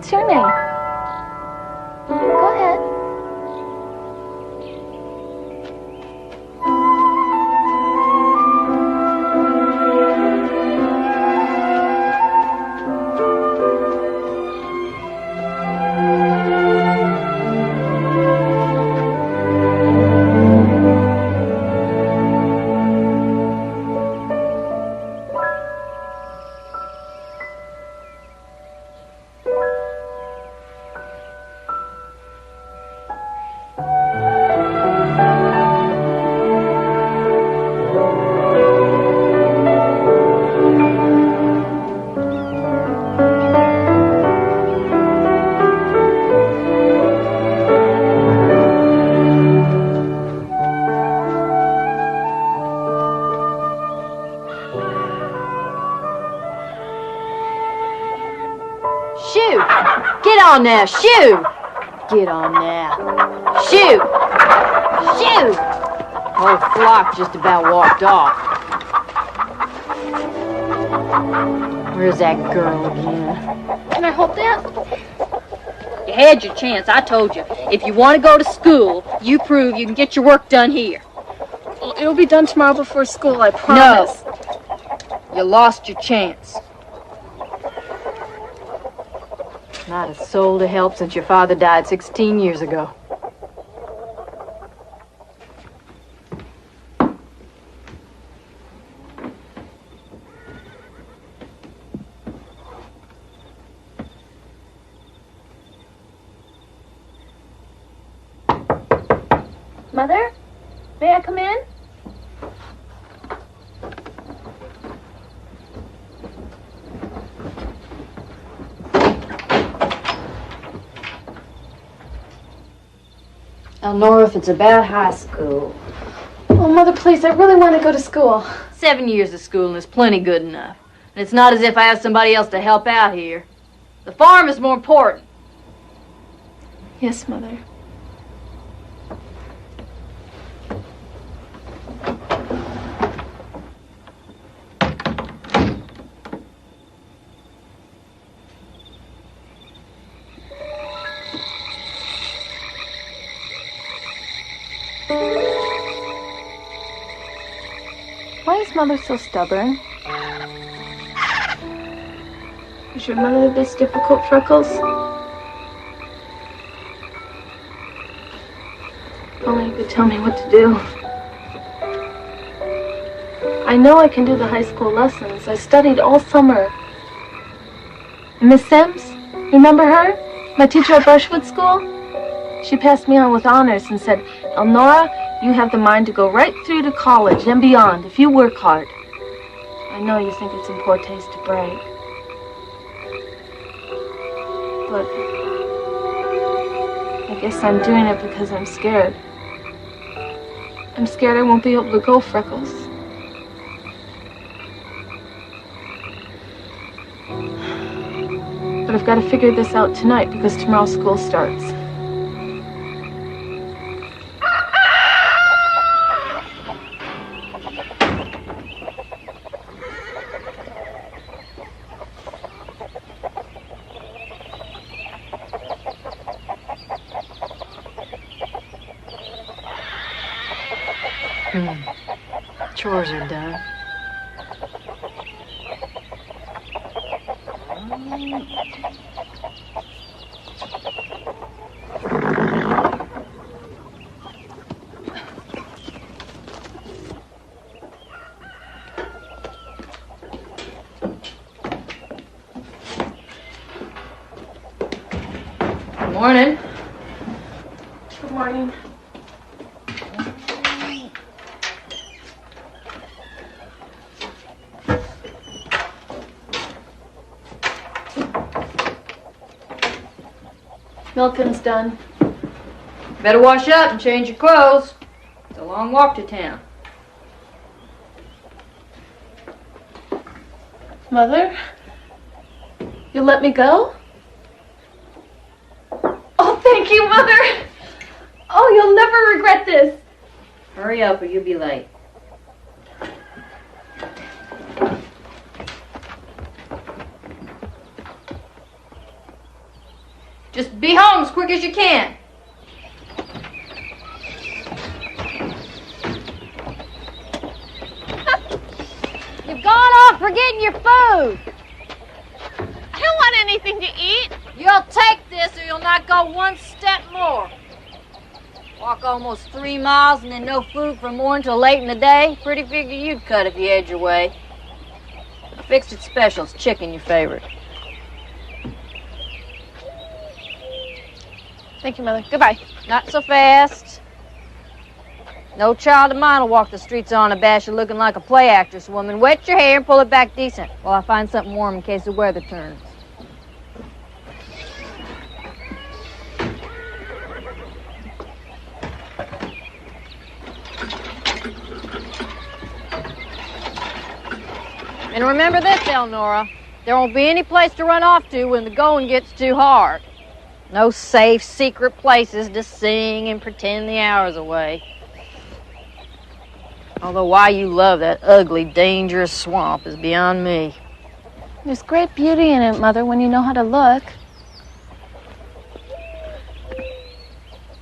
What's your name? Go ahead. Shoo! Get on now, shoo! Get on now. Shoo! Shoo! Whole flock just about walked off. Where's that girl again? Can I hold that? You had your chance, I told you. If you want to go to school, you prove you can get your work done here. Well, it'll be done tomorrow before school, I promise. No. You lost your chance. Not a soul to help since your father died 16 years ago. Mother, may I come in? Elnora, if it's about high school. Oh, Mother, please, I really want to go to school. 7 years of schooling is plenty good enough. And it's not as if I have somebody else to help out here. The farm is more important. Yes, Mother. Why is Mother so stubborn? Is your mother this difficult, Freckles? If only you could tell me what to do. I know I can do the high school lessons. I studied all summer. Miss Sims, remember her? My teacher at Brushwood School? She passed me on with honors and said, Elnora, you have the mind to go right through to college and beyond if you work hard. I know you think it's in poor taste to brag. But I guess I'm doing it because I'm scared. I'm scared I won't be able to go, Freckles. But I've got to figure this out tonight because tomorrow school starts. Chores are done. Good morning. Good morning. Milking's done. Better wash up and change your clothes. It's a long walk to town. Mother? You'll let me go? Oh, thank you, Mother! Oh, you'll never regret this. Hurry up or you'll be late. Just be home as quick as you can. You've gone off forgetting your food. I don't want anything to eat. You'll take this or you'll not go one step more. Walk almost 3 miles and then no food from morning till late in the day. Pretty figure you'd cut if you had your way. Fixed it special. It's chicken, your favorite. Thank you, Mother. Goodbye. Not so fast. No child of mine will walk the streets unabashed looking like a play actress woman. Wet your hair and pull it back decent while I find something warm in case the weather turns. And remember this, Elnora. There won't be any place to run off to when the going gets too hard. No safe, secret places to sing and pretend the hour's away. Although why you love that ugly, dangerous swamp is beyond me. There's great beauty in it, Mother, when you know how to look.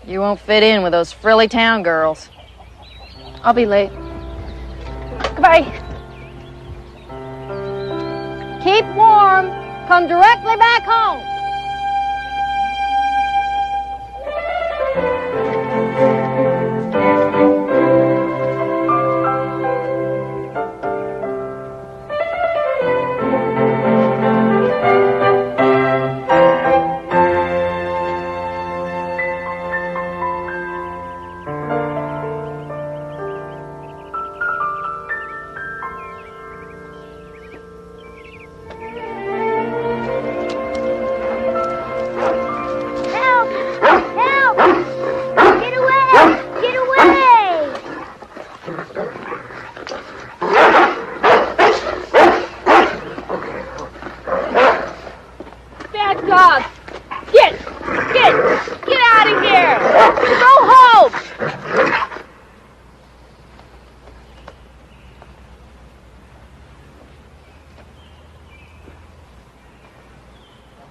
You won't fit in with those frilly town girls. I'll be late. Goodbye. Keep warm. Come directly back home.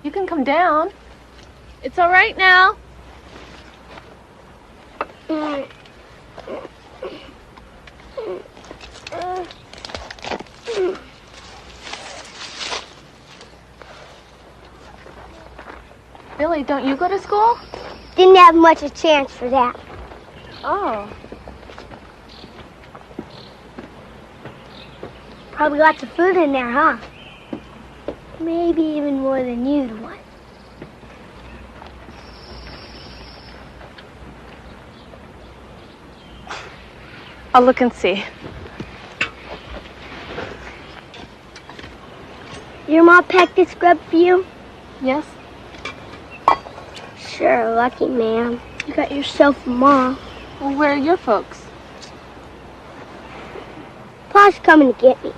You can come down. It's all right now. Billy, don't you go to school? Didn't have much a chance for that. Oh. Probably lots of food in there, huh? Maybe even more than you'd want. I'll look and see. Your mom packed this grub for you? Yes? Sure, lucky man. You got yourself a mom. Well, where are your folks? Pa's coming to get me.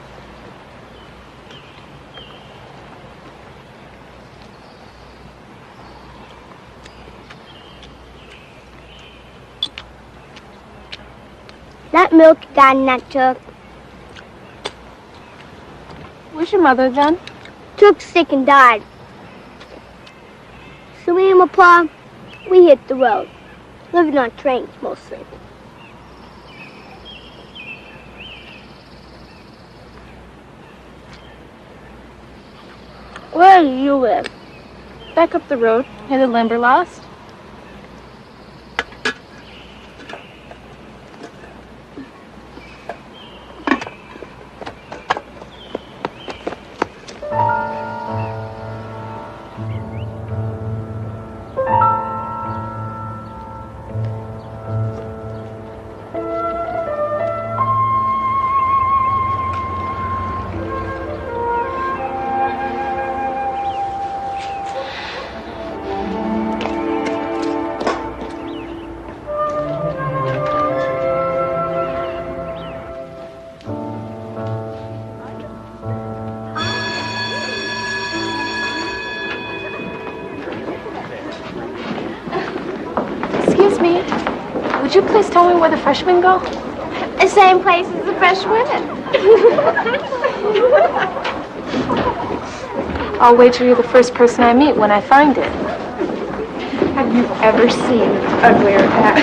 That milk you got in that jug. Where's your mother, then? Took sick and died. So me and my pa, we hit the road. Living on trains, mostly. Where do you live? Back up the road, near the Limberlost. Excuse me. Would you please tell me where the freshmen go? The same place as the freshmen. I'll wager you're the first person I meet when I find it. ever seen an uglier act.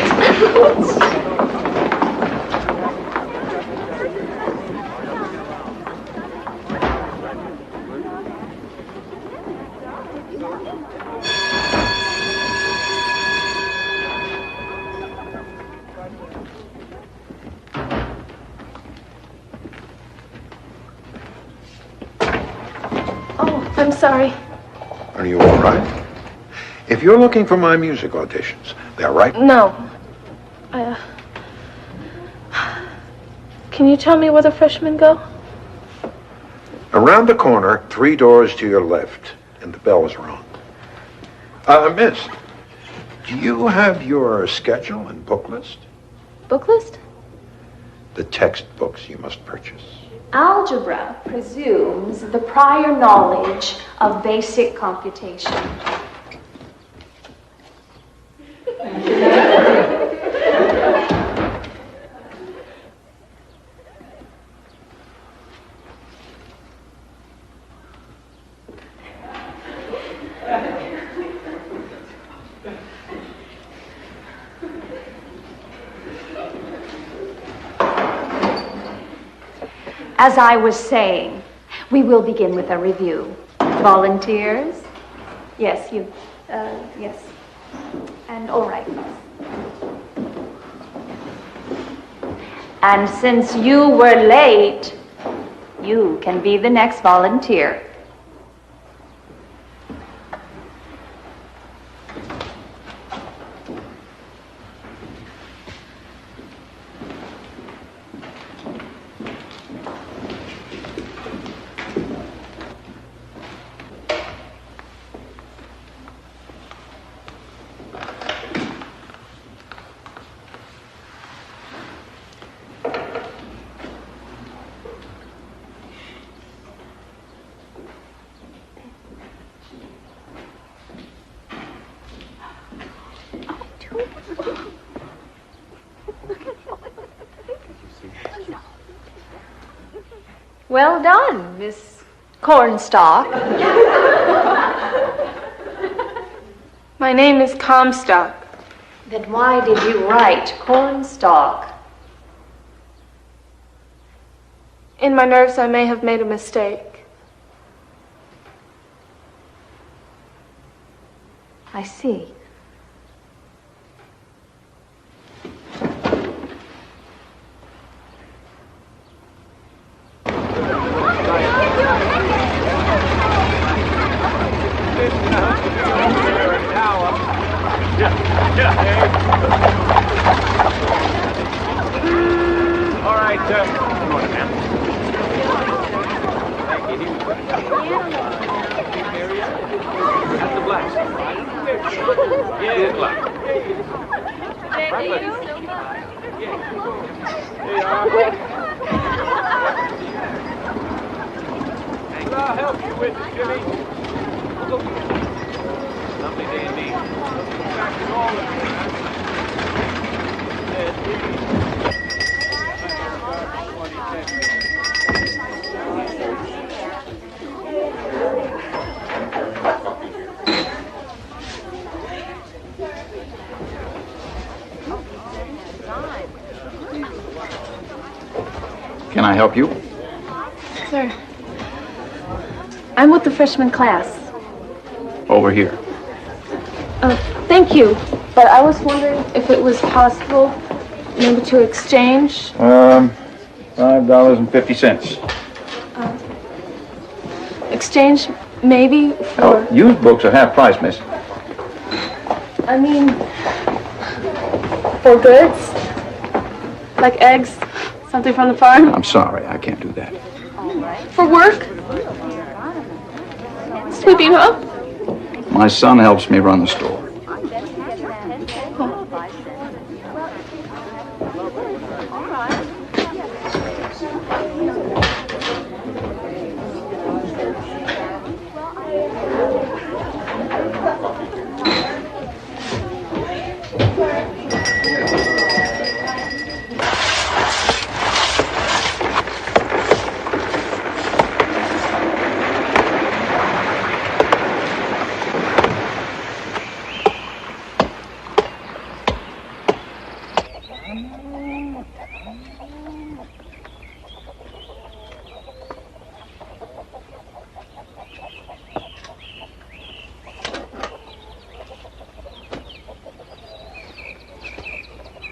Oh, I'm sorry. Are you all right? If you're looking for my music auditions, they're right. No. Can you tell me where the freshmen go? Around the corner, 3 doors to your left, and the bell is rung. Miss, do you have your schedule and book list? Book list? The textbooks you must purchase. Algebra presumes the prior knowledge of basic computation. As I was saying, we will begin with a review. Volunteers? Yes, you, yes. And all right. And since you were late, you can be the next volunteer. Well done, Miss Cornstalk. My name is Comstock. Then why did you write Cornstalk? In my nerves, I may have made a mistake. I see. All right, come on, man. That's the black side. Yeah, it's black. Right, left. There you are. What I'll help you with, Jimmy. Lovely day indeed. Back to all of you. Can I help you? Sir, I'm with the freshman class. Over here. Thank you, but I was wondering if it was possible maybe to exchange. $5.50. Exchange maybe for... Oh, used books are half price, miss. I mean, for goods? Like eggs? Something from the farm? I'm sorry, I can't do that. For work? Sweeping up? My son helps me run the store.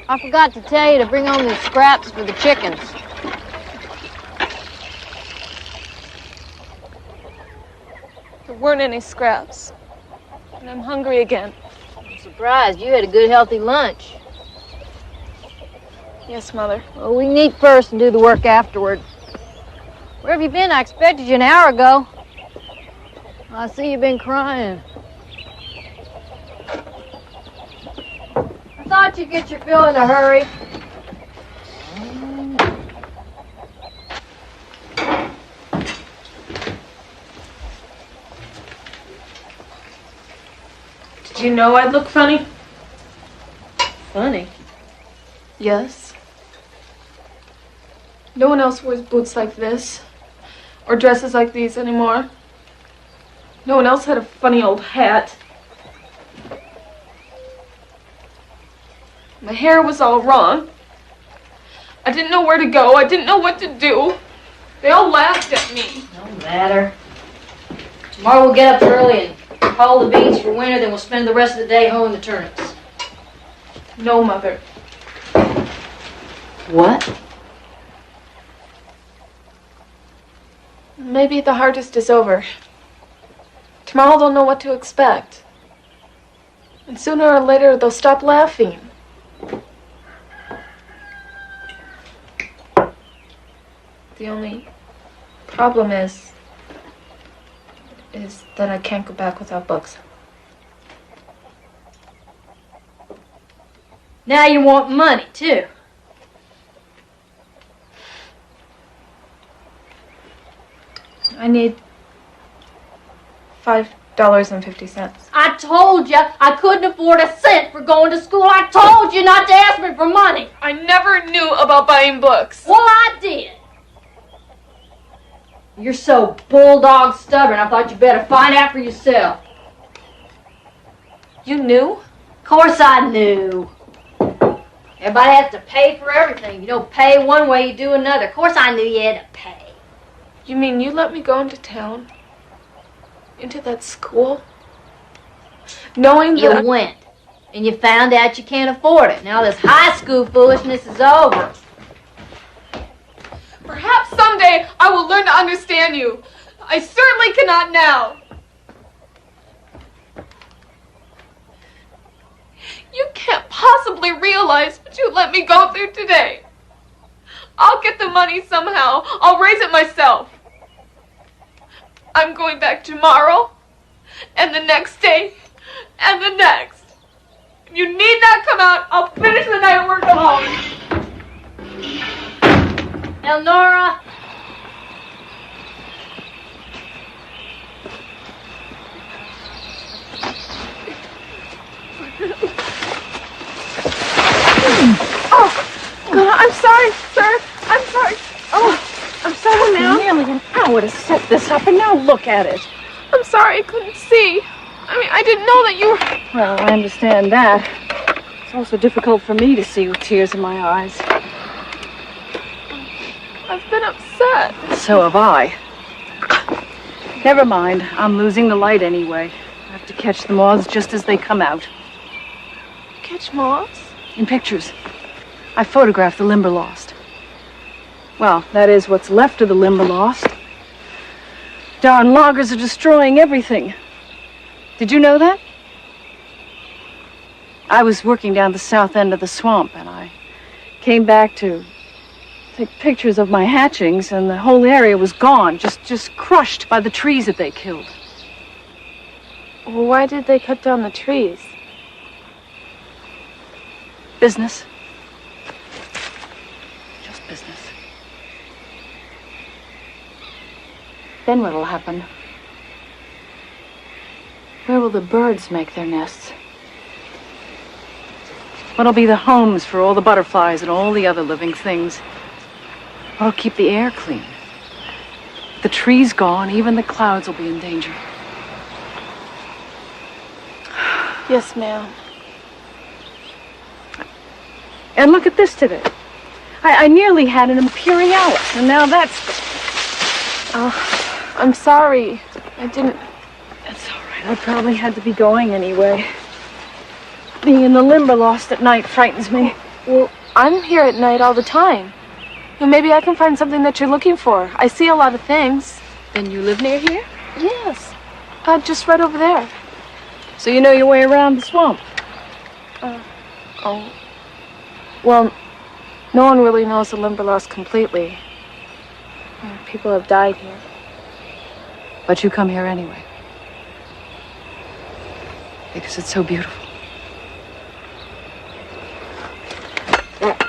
I forgot to tell you to bring home these scraps for the chickens. There weren't any scraps. And I'm hungry again. I'm surprised. You had a good, healthy lunch. Yes, Mother. Well, we can eat first and do the work afterward. Where have you been? I expected you an hour ago. I see you've been crying. I thought you'd get your fill in a hurry. Did you know I'd look funny? Funny. Yes. No one else wears boots like this, or dresses like these anymore. No one else had a funny old hat. My hair was all wrong. I didn't know where to go. I didn't know what to do. They all laughed at me. No matter. Tomorrow we'll get up early and haul the beans for winter, then we'll spend the rest of the day hoeing the turnips. No, Mother. What? Maybe the hardest is over. Tomorrow they'll know what to expect. And sooner or later they'll stop laughing. The only problem is that I can't go back without books. Now you want money, too. I need $5.50. I told you I couldn't afford a cent for going to school. I told you not to ask me for money. I never knew about buying books. Well, I did. You're so bulldog stubborn, I thought you better find out for yourself. You knew? Of course I knew. Everybody has to pay for everything. You don't pay one way, you do another. Of course I knew you had to pay. You mean you let me go into town? Into that school? Knowing that You went, and you found out you can't afford it. Now this high school foolishness is over. perhaps someday I will learn to understand you. I certainly cannot now. You can't possibly realize what you let me go through today. I'll get the money somehow. I'll raise it myself. I'm going back tomorrow, and the next day, and the next. If you need not come out, I'll finish the night work alone. Elnora! Oh, God, I'm sorry, sir. I'm sorry. Oh, I'm sorry, ma'am. Nearly an hour to set this up, and now look at it. I'm sorry, I couldn't see. I didn't know that you were... Well, I understand that. It's also difficult for me to see with tears in my eyes. I've been upset. So have I. Never mind. I'm losing the light anyway. I have to catch the moths just as they come out. Catch moths? In pictures. I photographed the Limberlost. Well, that is what's left of the Limberlost. Darn loggers are destroying everything. Did you know that? I was working down the south end of the swamp, and I came back to take pictures of my hatchings, and the whole area was gone, just crushed by the trees that they killed. Well, why did they cut down the trees? Business. Just business. Then what'll happen? Where will the birds make their nests? What'll be the homes for all the butterflies and all the other living things? What'll keep the air clean? With the trees gone, even the clouds will be in danger. Yes, ma'am. And look at this today. I nearly had an imperialis, and now that's... Oh, I'm sorry. I didn't... That's all right. I probably had to be going anyway. Being in the Limberlost at night frightens me. Well, I'm here at night all the time. And maybe I can find something that you're looking for. I see a lot of things. Then you live near here? Yes. Just right over there. So you know your way around the swamp? Oh. Well, no one really knows the Limberlost completely. People have died here. But you come here anyway. Because it's so beautiful.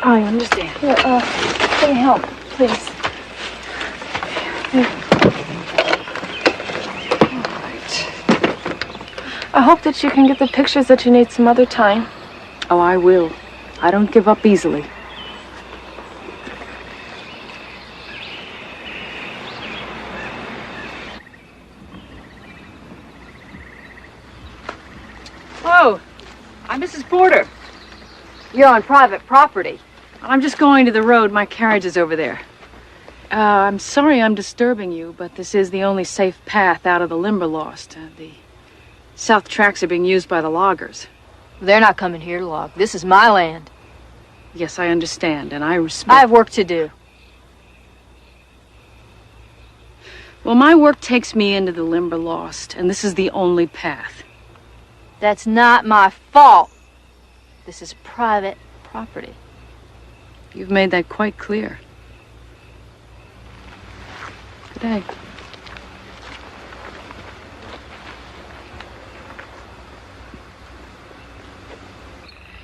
I understand. Here, can you help, please? Here. All right. I hope that you can get the pictures that you need some other time. Oh, I will. I don't give up easily. Oh, I'm Mrs. Porter. You're on private property. I'm just going to the road. My carriage is over there. I'm sorry I'm disturbing you, but this is the only safe path out of the Limberlost. The south tracks are being used by the loggers. They're not coming here to log. This is my land. Yes, I understand, and I I respect... have work to do. Well, my work takes me into the Limberlost, and this is the only path. That's not my fault. This is private property. You've made that quite clear. Good day.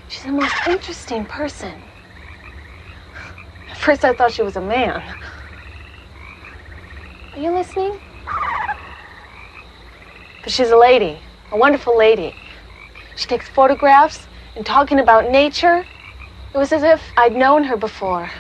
She's the most interesting person. At first I thought she was a man. Are you listening? But she's a lady, a wonderful lady. She takes photographs and talking about nature. It was as if I'd known her before.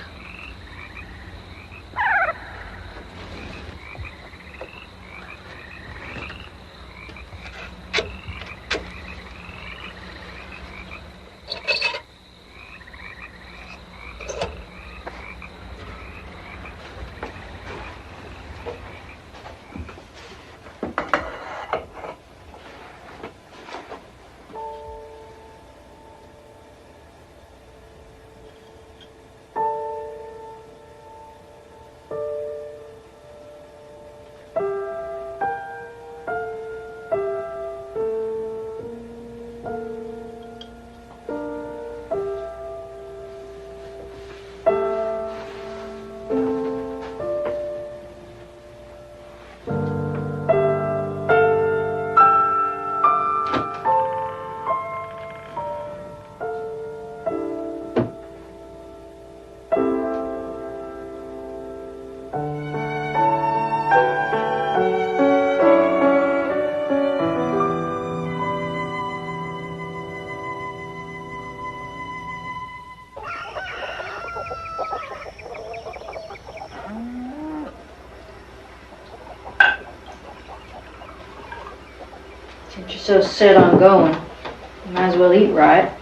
Since you're so set on going, you might as well eat right.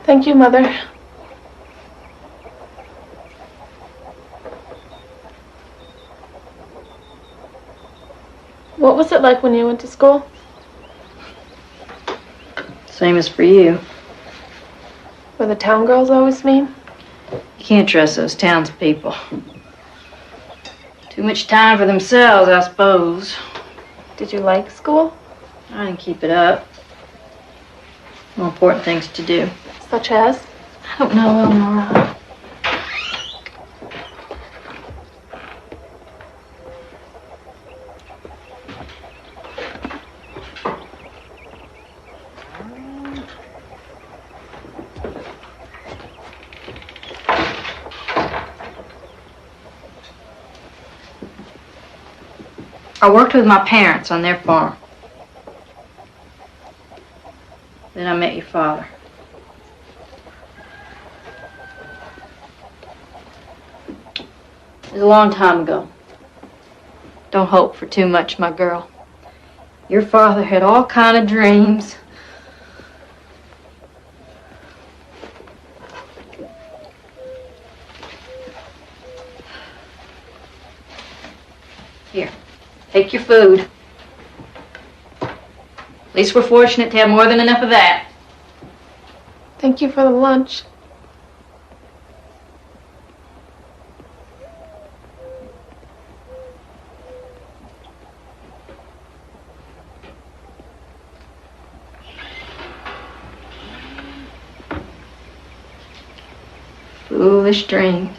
Thank you, Mother. What was it like when you went to school? Same as for you. Were the town girls always mean? You can't trust those townspeople. Too much time for themselves, I suppose. Did you like school? I didn't keep it up. More important things to do. Such as? I don't know, Elnora. I worked with my parents on their farm. Then I met your father. It was a long time ago. Don't hope for too much, my girl. Your father had all kind of dreams. Here, take your food. At least we're fortunate to have more than enough of that. Thank you for the lunch. Foolish dreams.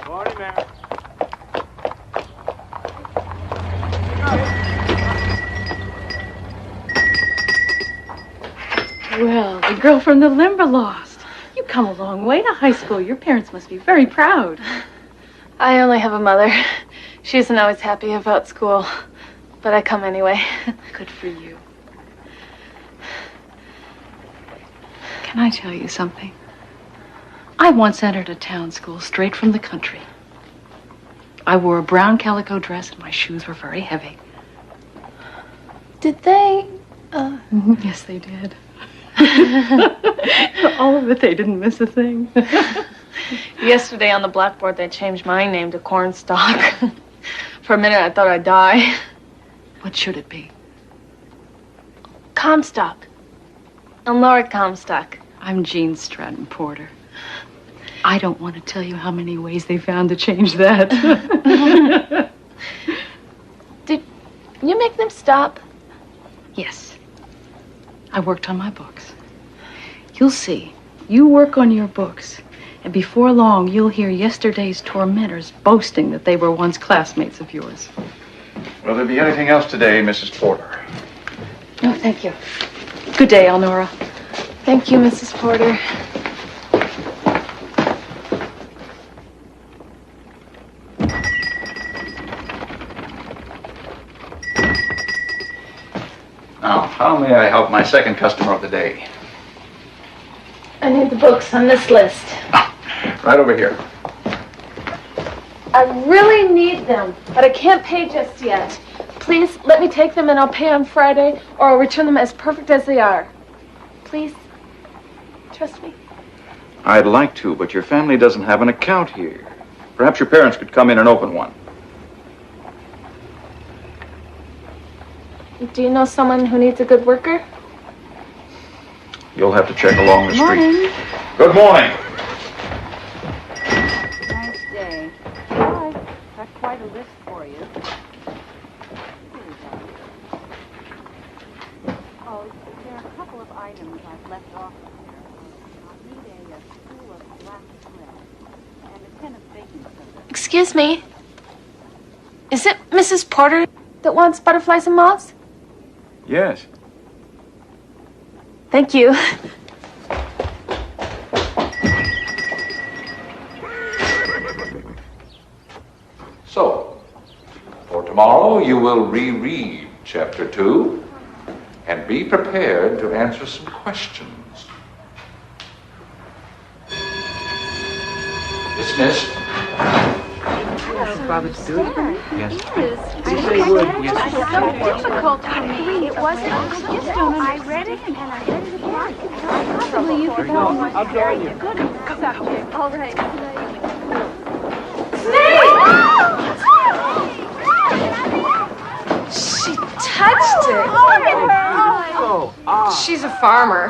Morning, Mary. Well, the girl from the Limberlost. You come a long way to high school. Your parents must be very proud. I only have a mother. She isn't always happy about school, but I come anyway. Good for you. Can I tell you something? I once entered a town school straight from the country. I wore a brown calico dress and my shoes were very heavy. Did they, Yes, they did. All of it, they didn't miss a thing. Yesterday on the blackboard they changed my name to Cornstalk. For a minute I thought I'd die. What should it be? Comstock. I'm Laura Comstock. I'm Jean Stratton Porter. I don't want to tell you how many ways they found to change that. Did you make them stop? Yes. I worked on my books. You'll see. You work on your books, and before long you'll hear yesterday's tormentors boasting that they were once classmates of yours. Will there be anything else today, Mrs. Porter? No, thank you. Good day, Elnora. Thank you, Mrs. Porter. Now, how may I help my second customer of the day? I need the books on this list. Right over here. I really need them, but I can't pay just yet. Please, let me take them and I'll pay on Friday, or I'll return them as perfect as they are. Please, trust me. I'd like to, but your family doesn't have an account here. Perhaps your parents could come in and open one. Do you know someone who needs a good worker? You'll have to check along the street. Morning. Good morning. Nice day. I've got quite a list for you. Oh, there are a couple of items I've left off here. I'll need a spool of black thread and a tin of baking soda. Excuse me. Is it Mrs. Porter that wants butterflies and moths? Yes. Thank you. So, for tomorrow you will reread Chapter 2 and be prepared to answer some questions. Dismissed. Father Stewart? Yes. Difficult for me. It wasn't. I read it and I read it again. Possibly you could help me. I'll join you. Good subject. All right. She touched it. Oh, She's a farmer.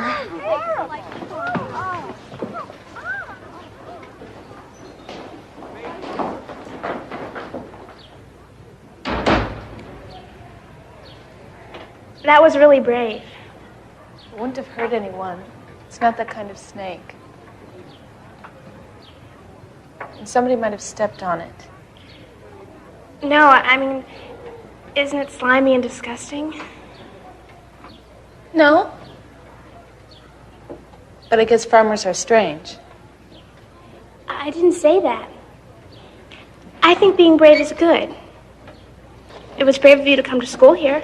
That was really brave. It wouldn't have hurt anyone. It's not that kind of snake. And somebody might have stepped on it. No, I mean, isn't it slimy and disgusting? No. But I guess farmers are strange. I didn't say that. I think being brave is good. It was brave of you to come to school here.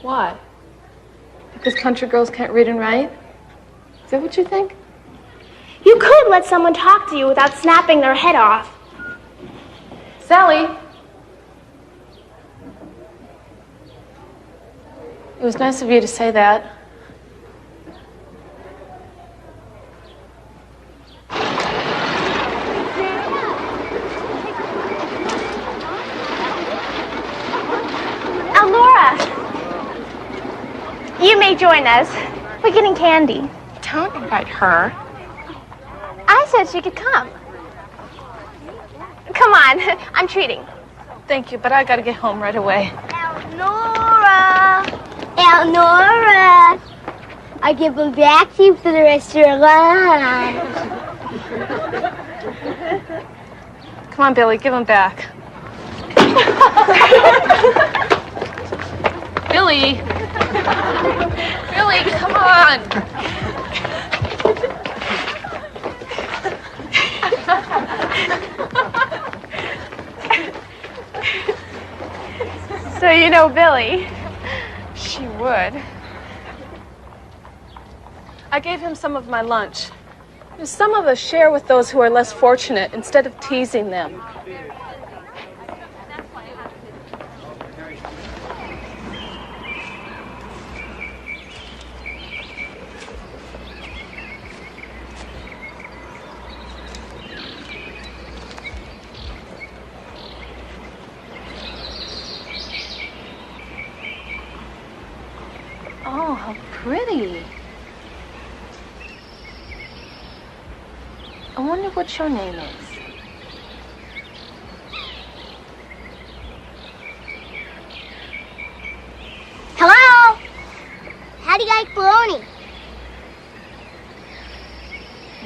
Why? Because country girls can't read and write? Is that what you think? You could let someone talk to you without snapping their head off. Sally! It was nice of you to say that. Laura! You may join us. We're getting candy. Don't invite her. I said she could come. Come on, I'm treating. Thank you, but I gotta get home right away. Elnora! Elnora! I give them back to you for the rest of your life. Come on, Billy, give them back. Billy! Billy, come on! So you know Billy. She would. I gave him some of my lunch. Some of us share with those who are less fortunate instead of teasing them. Oh, how pretty. I wonder what your name is. Hello? How do you like bologna?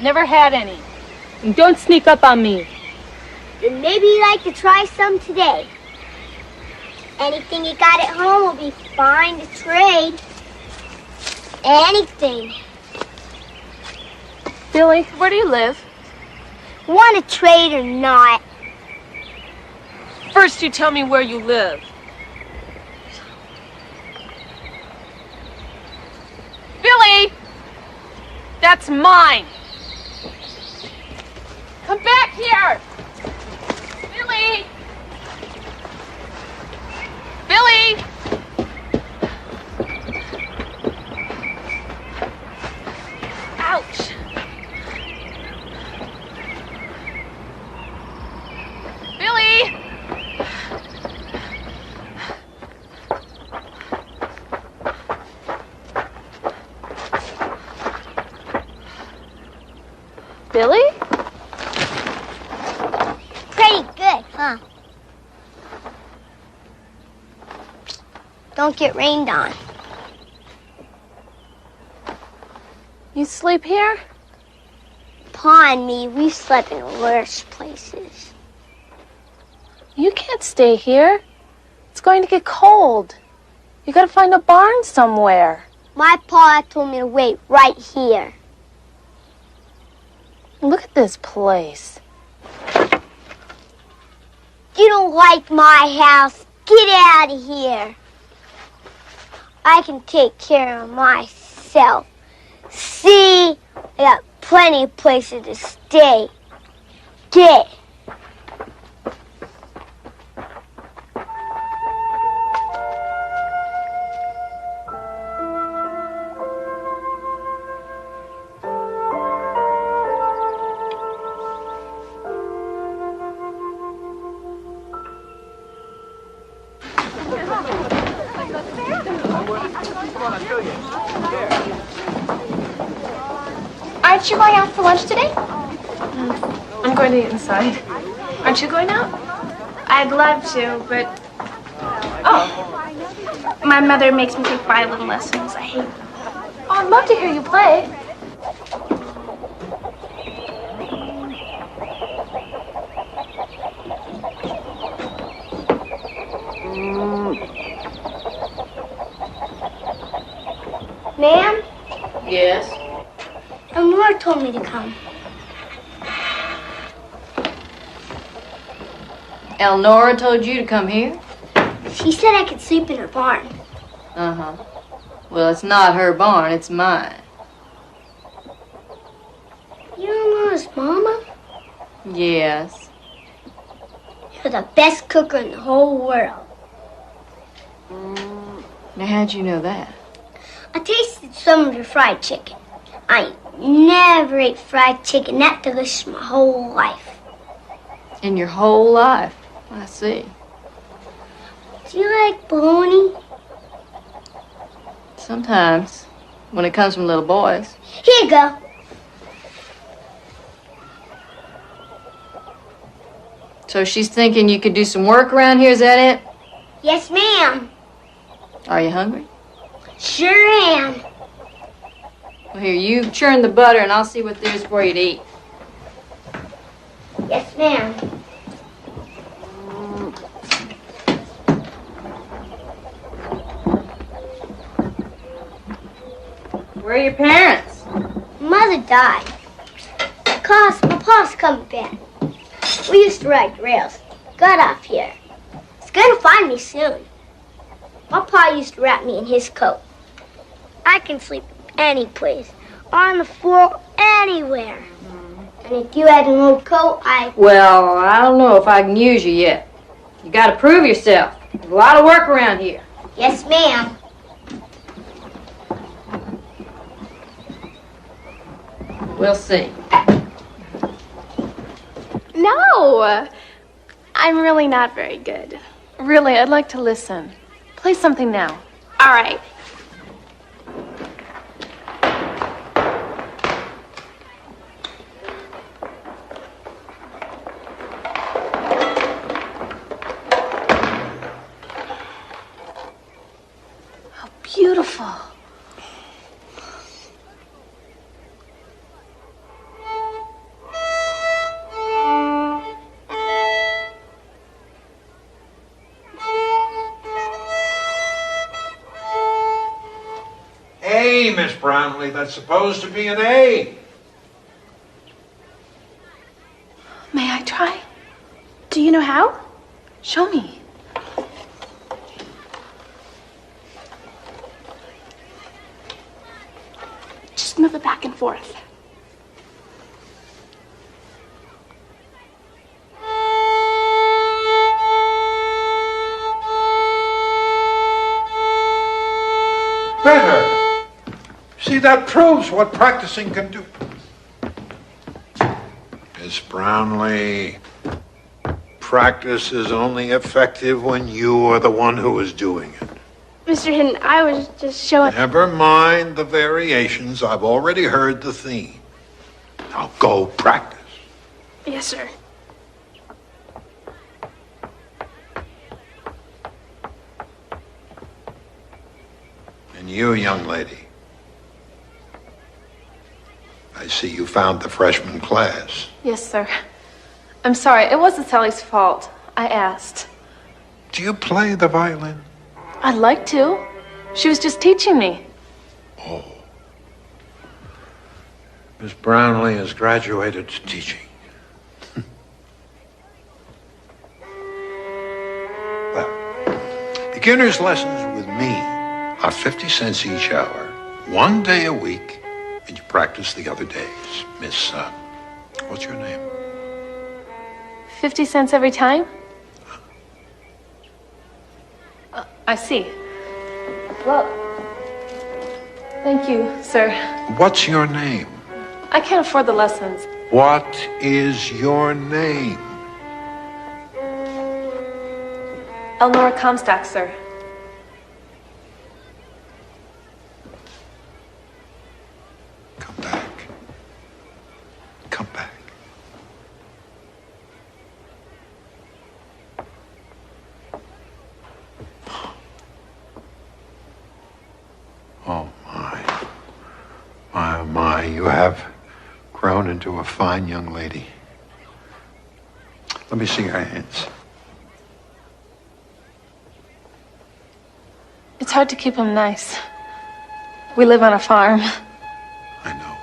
Never had any. And don't sneak up on me. Then maybe you'd like to try some today. Anything you got at home will be fine to trade. Anything. Billy, where do you live? Want to trade or not? First you tell me where you live. Billy! That's mine! Come back here! Billy! Billy! Ouch! Billy! Billy? Pretty good, huh? Don't get rained on. You sleep here? Upon me, we've slept in worse places. You can't stay here. It's going to get cold. You gotta find a barn somewhere. My pa told me to wait right here. Look at this place. You don't like my house? Get out of here. I can take care of myself. See? I got plenty of places to stay. Get. Aren't you going out for lunch today? I'm going to eat inside. Aren't you going out? I'd love to, but... Oh. My mother makes me take violin lessons. I hate them. Oh, I'd love to hear you play. Ma'am, Yes? Laura told me to come. Elnora told you to come here? She said I could sleep in her barn. Uh-huh. Well, it's not her barn, it's mine. You're Laura's mama? Yes. You're the best cooker in the whole world. Now, how'd you know that? I tasted some of your fried chicken. I never ate fried chicken that delicious my whole life. In your whole life? I see. Do you like bologna? Sometimes, when it comes from little boys. Here you go. So she's thinking you could do some work around here, is that it? Yes, ma'am. Are you hungry? Sure am. Well, here, you churn the butter and I'll see what there's for you to eat. Yes, ma'am. Where are your parents? Mother died. Cause my pa's coming back. We used to ride the rails. Got off here. He's gonna find me soon. My pa used to wrap me in his coat. I can sleep any place, on the floor, anywhere. And if you had an old coat, Well, I don't know if I can use you yet. You gotta prove yourself. There's a lot of work around here. Yes, ma'am. We'll see. No, I'm really not very good. Really, I'd like to listen. Play something now. All right. How beautiful. A, Miss Brownlee, that's supposed to be an A. May I try? Do you know how? Show me. Just move it back and forth. Better. See, that proves what practicing can do. Miss Brownlee, practice is only effective when you are the one who is doing it. Mr. Hinton, I was just showing... Never mind the variations. I've already heard the theme. Now go practice. Yes, sir. And you, young lady, I see you found the freshman class. Yes, sir. I'm sorry. It wasn't Sally's fault. I asked. Do you play the violin? I'd like to. She was just teaching me. Oh. Miss Brownlee has graduated to teaching. Well, beginner's lessons with me are 50 cents each hour, 1 day a week, and you practice the other days. Miss, what's your name? 50 cents every time? I see. Well, thank you, sir. What's your name? I can't afford the lessons. What is your name? Elnora Comstock, sir. Come back. Come back. Oh, my. My, oh, my. You have grown into a fine young lady. Let me see your hands. It's hard to keep him nice. We live on a farm. I know.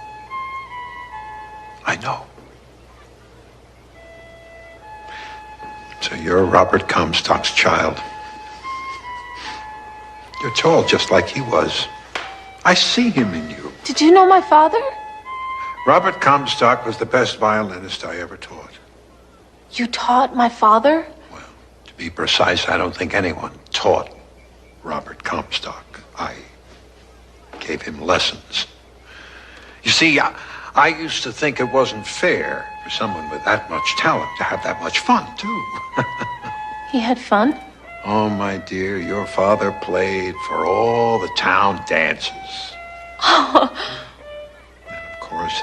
I know. So you're Robert Comstock's child. You're tall just like he was. I see him in you. Did you know my father? Robert Comstock was the best violinist I ever taught. You taught my father? Well, to be precise, I don't think anyone taught Robert Comstock. I gave him lessons. You see, I used to think it wasn't fair for someone with that much talent to have that much fun, too. He had fun? Oh, my dear, your father played for all the town dances. And of course,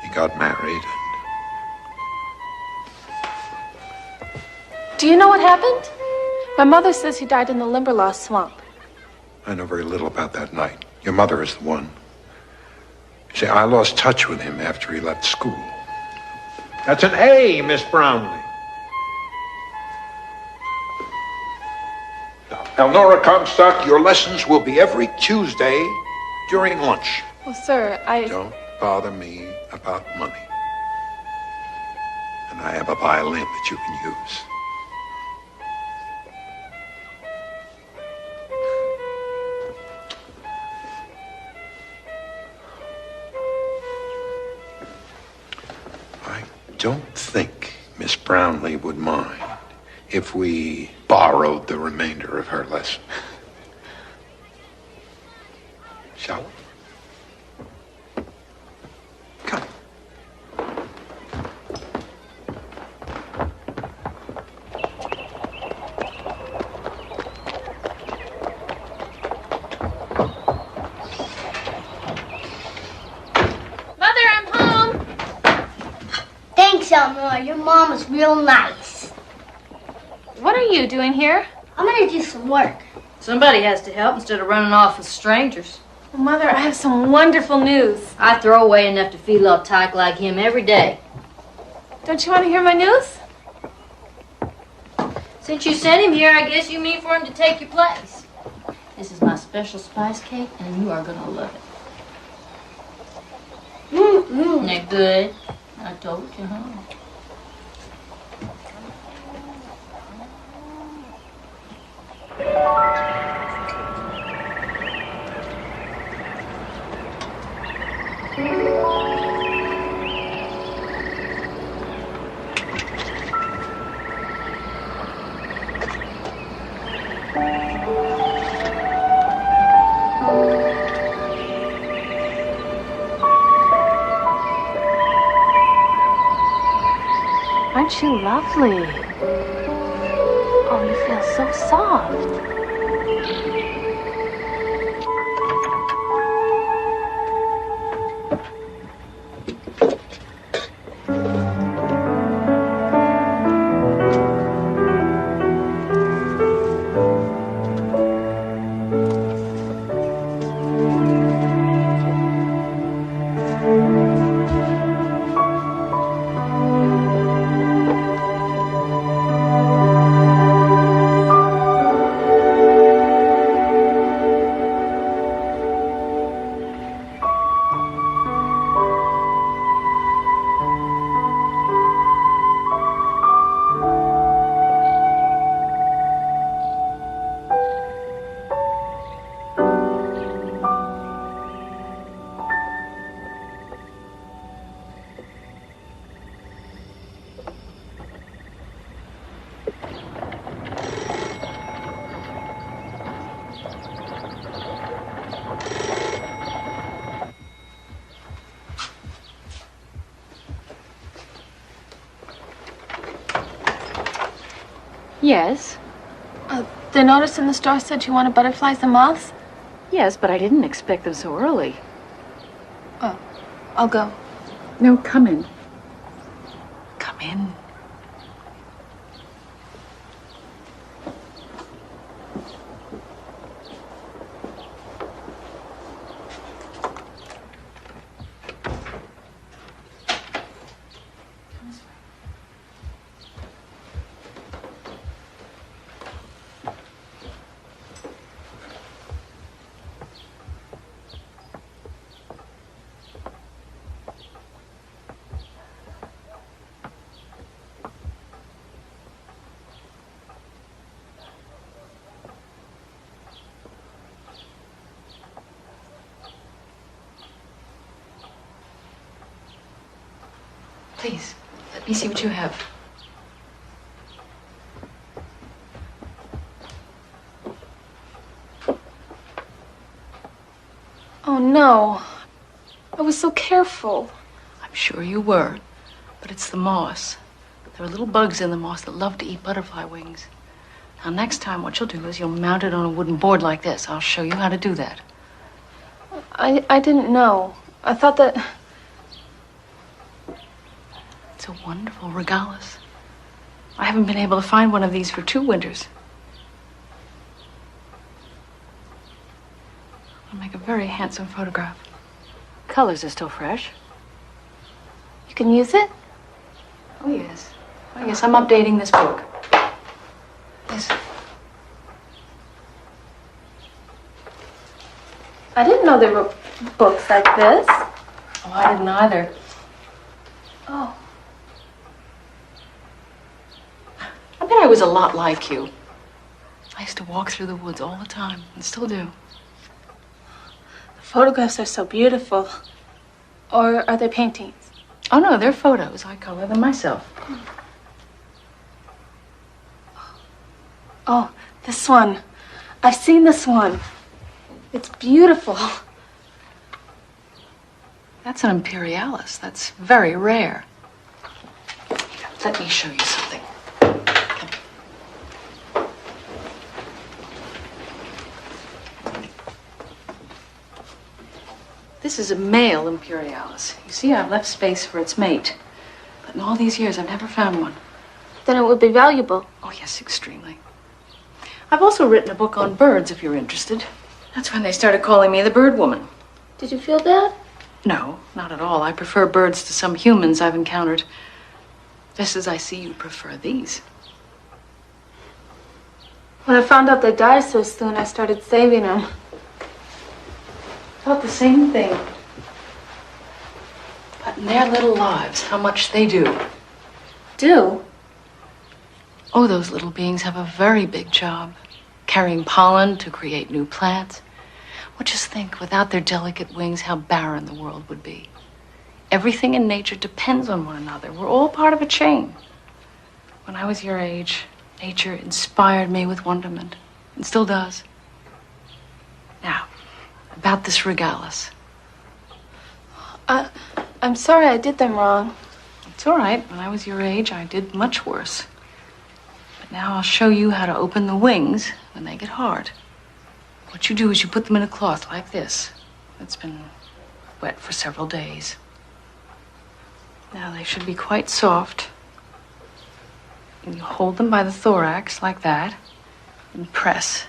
he got married. Do you know what happened? My mother says he died in the Limberlost swamp. I know very little about that night. Your mother is the one. See, I lost touch with him after he left school. That's an A, Miss Brownlee. Now, Elnora Comstock, your lessons will be every Tuesday during lunch. Well, sir, Don't bother me about money. And I have a violin that you can use. I don't think Miss Brownlee would mind if we borrowed the remainder of her lesson. Shall we? Come. Mother, I'm home. Thanks, Elnora. Your mom was real nice. What are you doing here? I'm gonna do some work. Somebody has to help instead of running off with strangers. Well, Mother, I have some wonderful news. I throw away enough to feed a little tyke like him every day. Don't you want to hear my news? Since you sent him here, I guess you mean for him to take your place. This is my special spice cake, and you are gonna love it. Isn't it good? I told you, huh? Aren't you lovely? Oh, you feel so soft. Yes. The notice in the store said you wanted butterflies and moths? Yes, but I didn't expect them so early. Oh, I'll go. No, come in. Come in. Please, let me see what you have. Oh, no. I was so careful. I'm sure you were, but it's the moss. There are little bugs in the moss that love to eat butterfly wings. Now, next time, what you'll do is you'll mount it on a wooden board like this. I'll show you how to do that. I didn't know. I thought that... It's a wonderful regalis. I haven't been able to find one of these for 2 winters. I'll make a very handsome photograph. Colors are still fresh. You can use it? Oh, yes. Oh, yes, I'm updating this book. Yes. I didn't know there were books like this. Oh, I didn't either. Oh. I bet I was a lot like you. I used to walk through the woods all the time, and still do. The photographs are so beautiful. Or are they paintings? Oh, no, they're photos. I color them myself. Oh, this one. I've seen this one. It's beautiful. That's an imperialis. That's very rare. Here, let me show you something. This is a male imperialis. You see, I've left space for its mate. But in all these years, I've never found one. Then it would be valuable. Oh, yes, extremely. I've also written a book on birds, if you're interested. That's when they started calling me the bird woman. Did you feel bad? No, not at all. I prefer birds to some humans I've encountered. Just as I see you prefer these. When I found out they die so soon, I started saving them. Thought the same thing. But in their little lives, how much they do. Do? Oh, those little beings have a very big job. Carrying pollen to create new plants. Well, just think, without their delicate wings, how barren the world would be. Everything in nature depends on one another. We're all part of a chain. When I was your age, nature inspired me with wonderment, and still does. Now, about this regalis. I'm sorry I did them wrong. It's all right. When I was your age, I did much worse. But now I'll show you how to open the wings when they get hard. What you do is you put them in a cloth like this. It's been wet for several days. Now they should be quite soft. And you hold them by the thorax like that and press.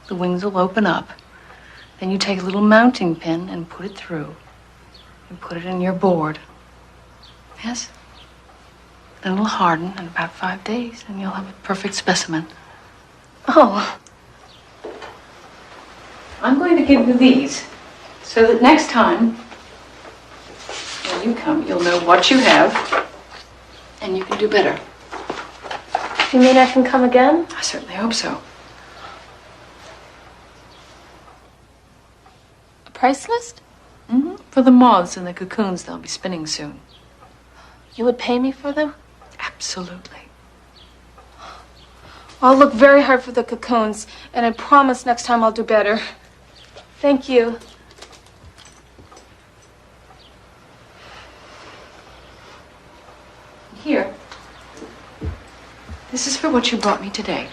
The wings will open up. Then you take a little mounting pin and put it through. And put it in your board. Yes? Then it'll harden in about 5 days and you'll have a perfect specimen. Oh. I'm going to give you these so that next time when you come, you'll know what you have and you can do better. You mean I can come again? I certainly hope so. A price list? Mm-hmm. For the moths and the cocoons they'll be spinning soon. You would pay me for them? Absolutely. I'll look very hard for the cocoons, and I promise next time I'll do better. Thank you. Here. This is for what you brought me today.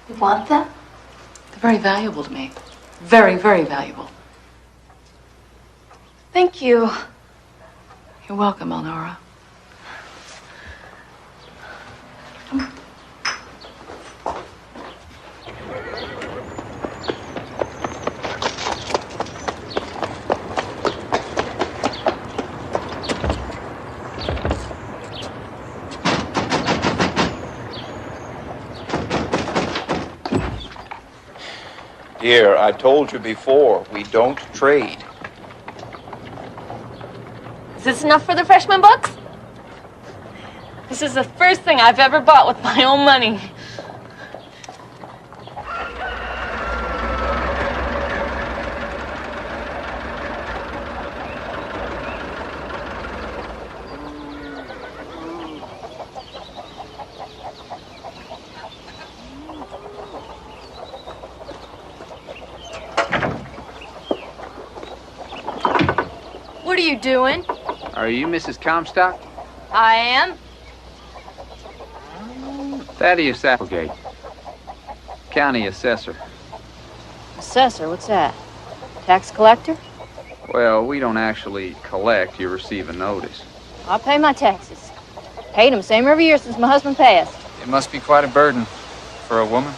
You want them? They're very valuable to me. Very, very valuable. Thank you. You're welcome, Elnora. Dear, I told you before, we don't trade. Is this enough for the freshman books? This is the first thing I've ever bought with my own money. are you doing? Are you Mrs. Comstock? I am. Thaddeus Applegate, county assessor. Assessor, what's that? Tax collector? Well, we don't actually collect. You receive a notice. I pay my taxes. Paid them same every year since my husband passed. It must be quite a burden for a woman,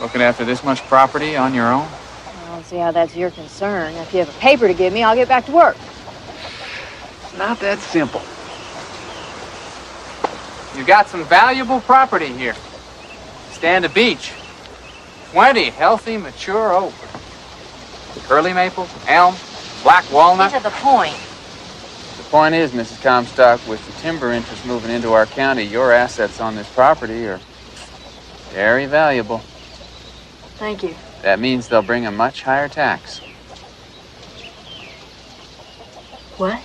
looking after this much property on your own. I don't see how that's your concern. If you have a paper to give me, I'll get back to work. It's not that simple. You've got some valuable property here. Stand of beech. 20 healthy, mature oak. Curly maple, elm, black walnut. Get to the point. The point is, Mrs. Comstock, with the timber interest moving into our county, your assets on this property are very valuable. Thank you. That means they'll bring a much higher tax. What?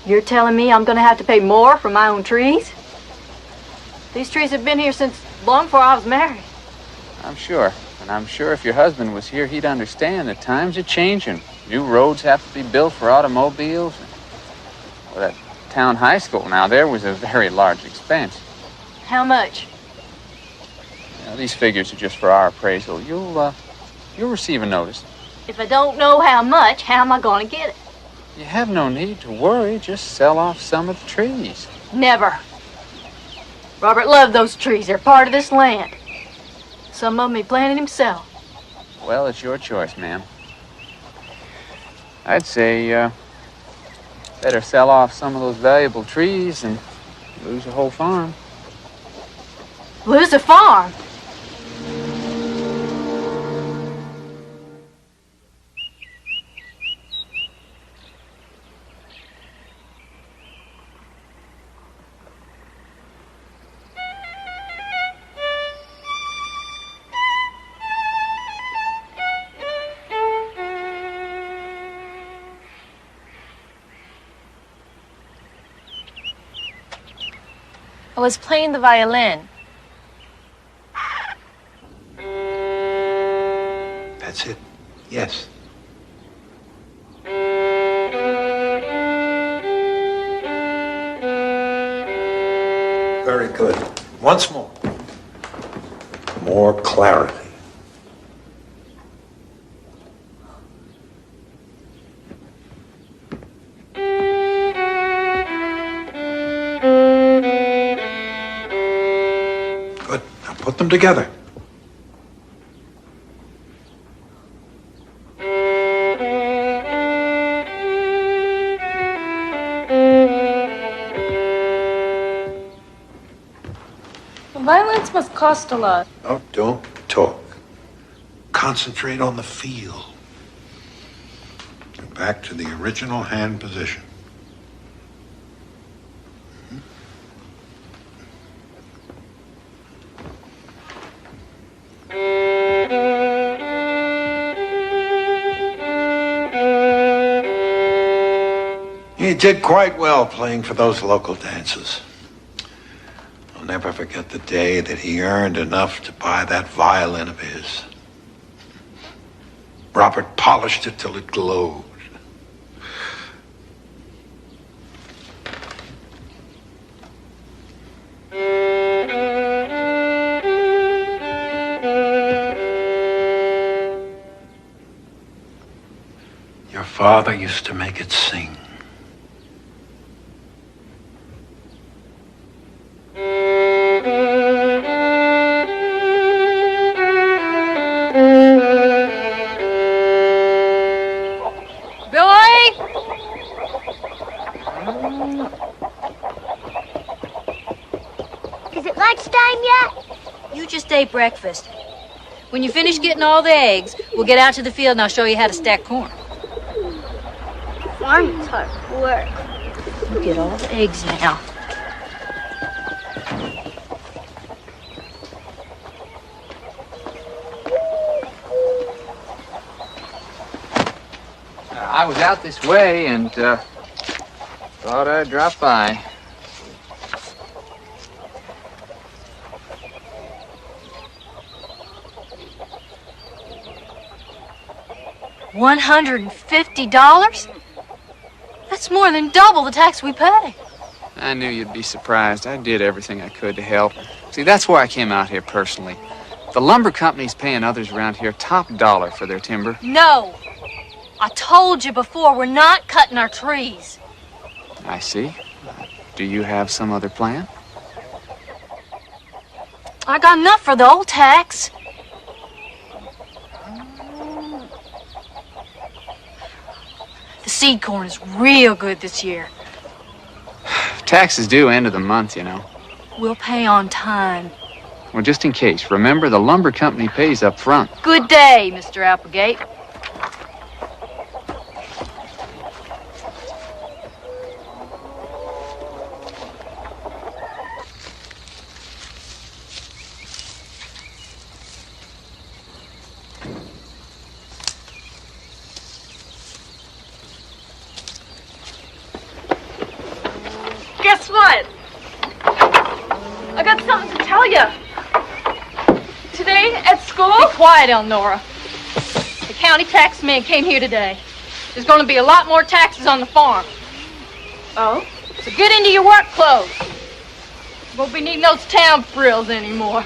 You're telling me I'm going to have to pay more for my own trees? These trees have been here since long before I was married. I'm sure. And I'm sure if your husband was here, he'd understand that times are changing. New roads have to be built for automobiles. Well, that town high school now, there was a very large expense. How much? Now, these figures are just for our appraisal. You'll receive a notice. If I don't know how much, how am I going to get it? You have no need to worry. Just sell off some of the trees. Never. Robert loved those trees. They're part of this land. Some of them he planted himself. Well, it's your choice, ma'am. I'd say, better sell off some of those valuable trees and lose a whole farm. Lose a farm? I was playing the violin. That's it. Yes. Very good. Once more. More clarity. Good. Now put them together. Violins must cost a lot. Oh, don't talk. Concentrate on the feel. Get back to the original hand position. He did quite well playing for those local dances. I'll never forget the day that he earned enough to buy that violin of his. Robert polished it till it glowed. Your father used to make it sing. Is it lunchtime yet? You just ate breakfast. When you finish getting all the eggs, we'll get out to the field and I'll show you how to stack corn. Farming's hard work. You get all the eggs now. I was out this way and thought I'd drop by. $150? That's more than double the tax we pay. I knew you'd be surprised. I did everything I could to help. See, that's why I came out here personally. The lumber company's paying others around here top dollar for their timber. No. I told you before, we're not cutting our trees. I see. Do you have some other plan? I got enough for the old tax. The seed corn is real good this year. Taxes due end of the month, you know. We'll pay on time. Well, just in case, remember the lumber company pays up front. Good day, Mr. Applegate. Guess what? I got something to tell you. Today at school... Be quiet, Elnora. The county tax man came here today. There's going to be a lot more taxes on the farm. Oh? So get into your work clothes. Won't be needing those town frills anymore.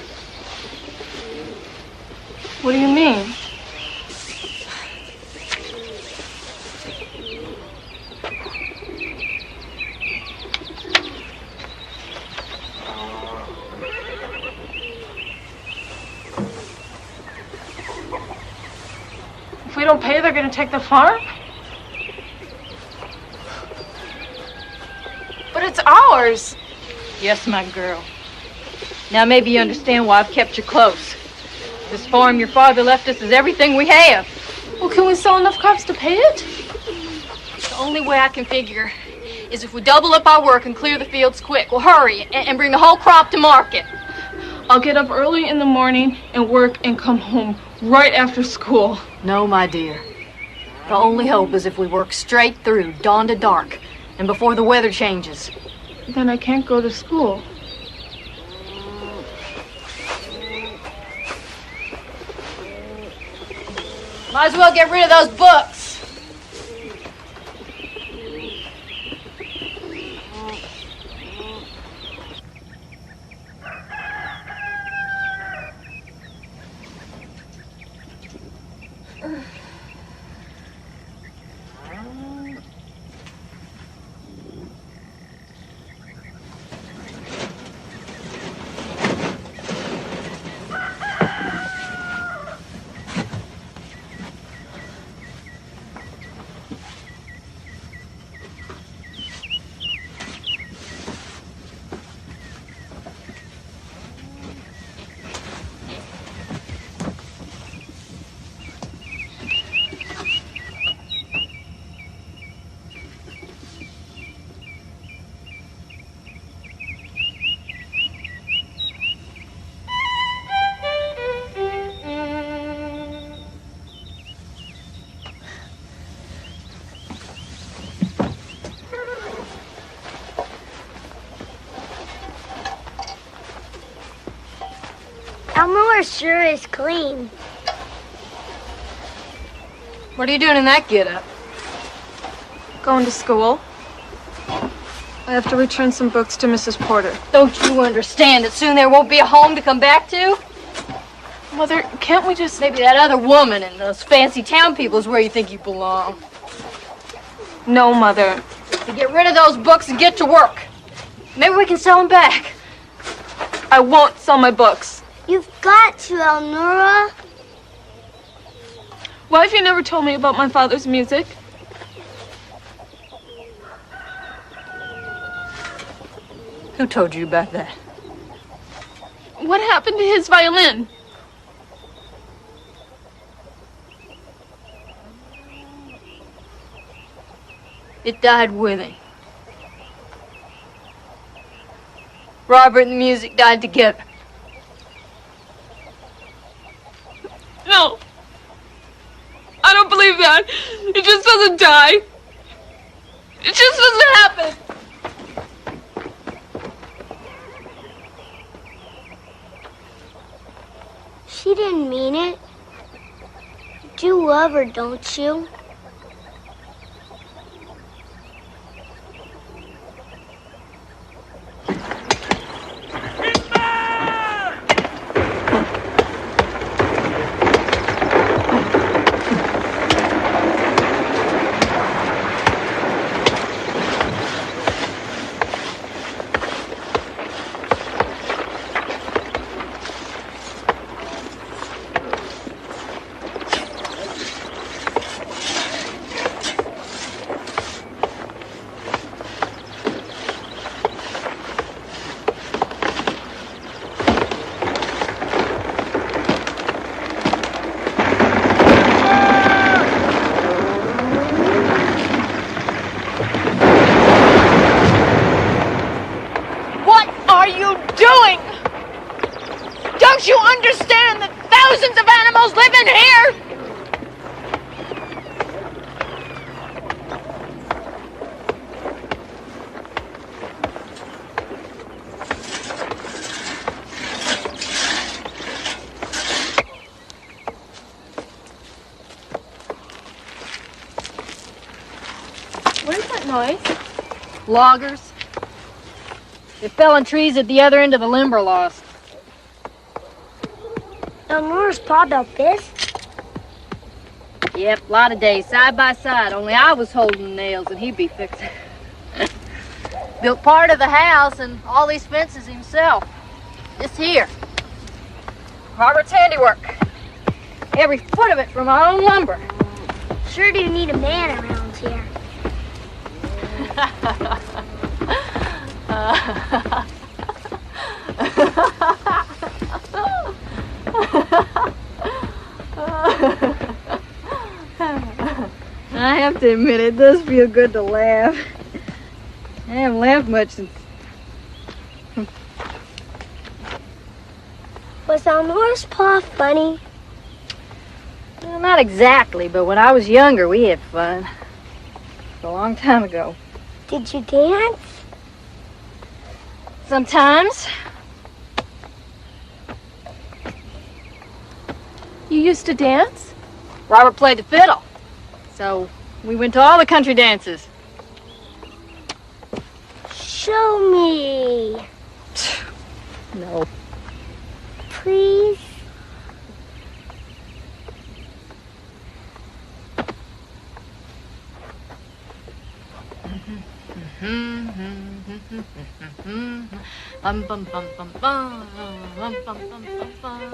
What do you mean? If we don't pay, they're going to take the farm? But it's ours. Yes, my girl. Now maybe you understand why I've kept you close. This farm your father left us is everything we have. Well, can we sell enough crops to pay it? The only way I can figure is if we double up our work and clear the fields quick. We'll hurry and bring the whole crop to market. I'll get up early in the morning and work and come home right after school. No, my dear. The only hope is if we work straight through, dawn to dark, and before the weather changes. Then I can't go to school. Might as well get rid of those books. Elmore sure is clean. What are you doing in that get-up? Going to school. I have to return some books to Mrs. Porter. Don't you understand that soon there won't be a home to come back to? Mother, can't we just... Maybe that other woman and those fancy town people is where you think you belong. No, Mother. To get rid of those books and get to work. Maybe we can sell them back. I won't sell my books. You've got to, Elnora. Why have you never told me about my father's music? Who told you about that? What happened to his violin? It died with him. Robert and the music died together. No. I don't believe that. It just doesn't die. It just doesn't happen. She didn't mean it. You do love her, don't you? Where's that noise? Loggers. They're felling trees at the other end of the Limberlost. Eleanor's pa built this? Yep, a lot of days, side by side. Only I was holding the nails and he'd be fixing. Built part of the house and all these fences himself. This here. Robert's handiwork. Every foot of it from our own lumber. Sure do need a man around here. I have to admit, it does feel good to laugh. I haven't laughed much since... Was Eleanor's pa funny? Well, not exactly, but when I was younger, we had fun. A long time ago. Did you dance? Sometimes. You used to dance? Robert played the fiddle. So we went to all the country dances. Show me. No. Please? Bum bum bum bum bum bum bum bum bum bum.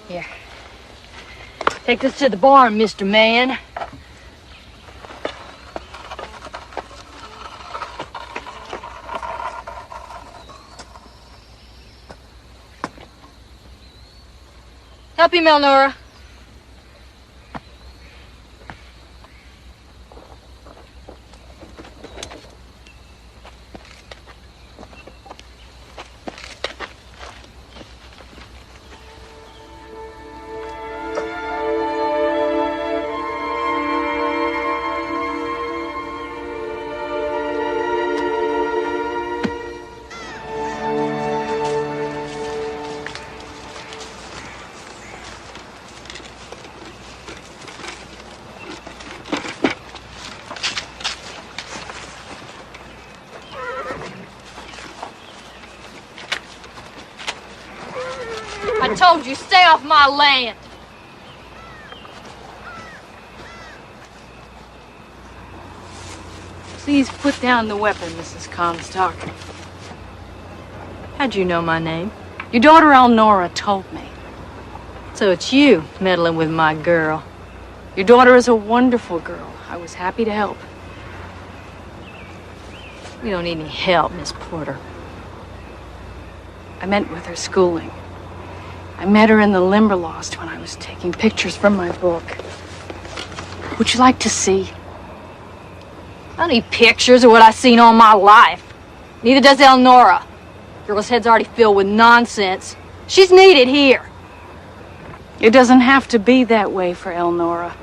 Here. Take this to the barn, Mr. Man. Help him, Elnora. I told you, stay off my land. Please put down the weapon, Mrs. Comstock. How'd you know my name? Your daughter Elnora told me. So it's you meddling with my girl. Your daughter is a wonderful girl. I was happy to help. You don't need any help, Miss Porter. I meant with her schooling. I met her in the Limberlost when I was taking pictures from my book. Would you like to see? I don't need pictures of what I've seen all my life. Neither does Elnora. Girl's head's already filled with nonsense. She's needed here. It doesn't have to be that way for Elnora.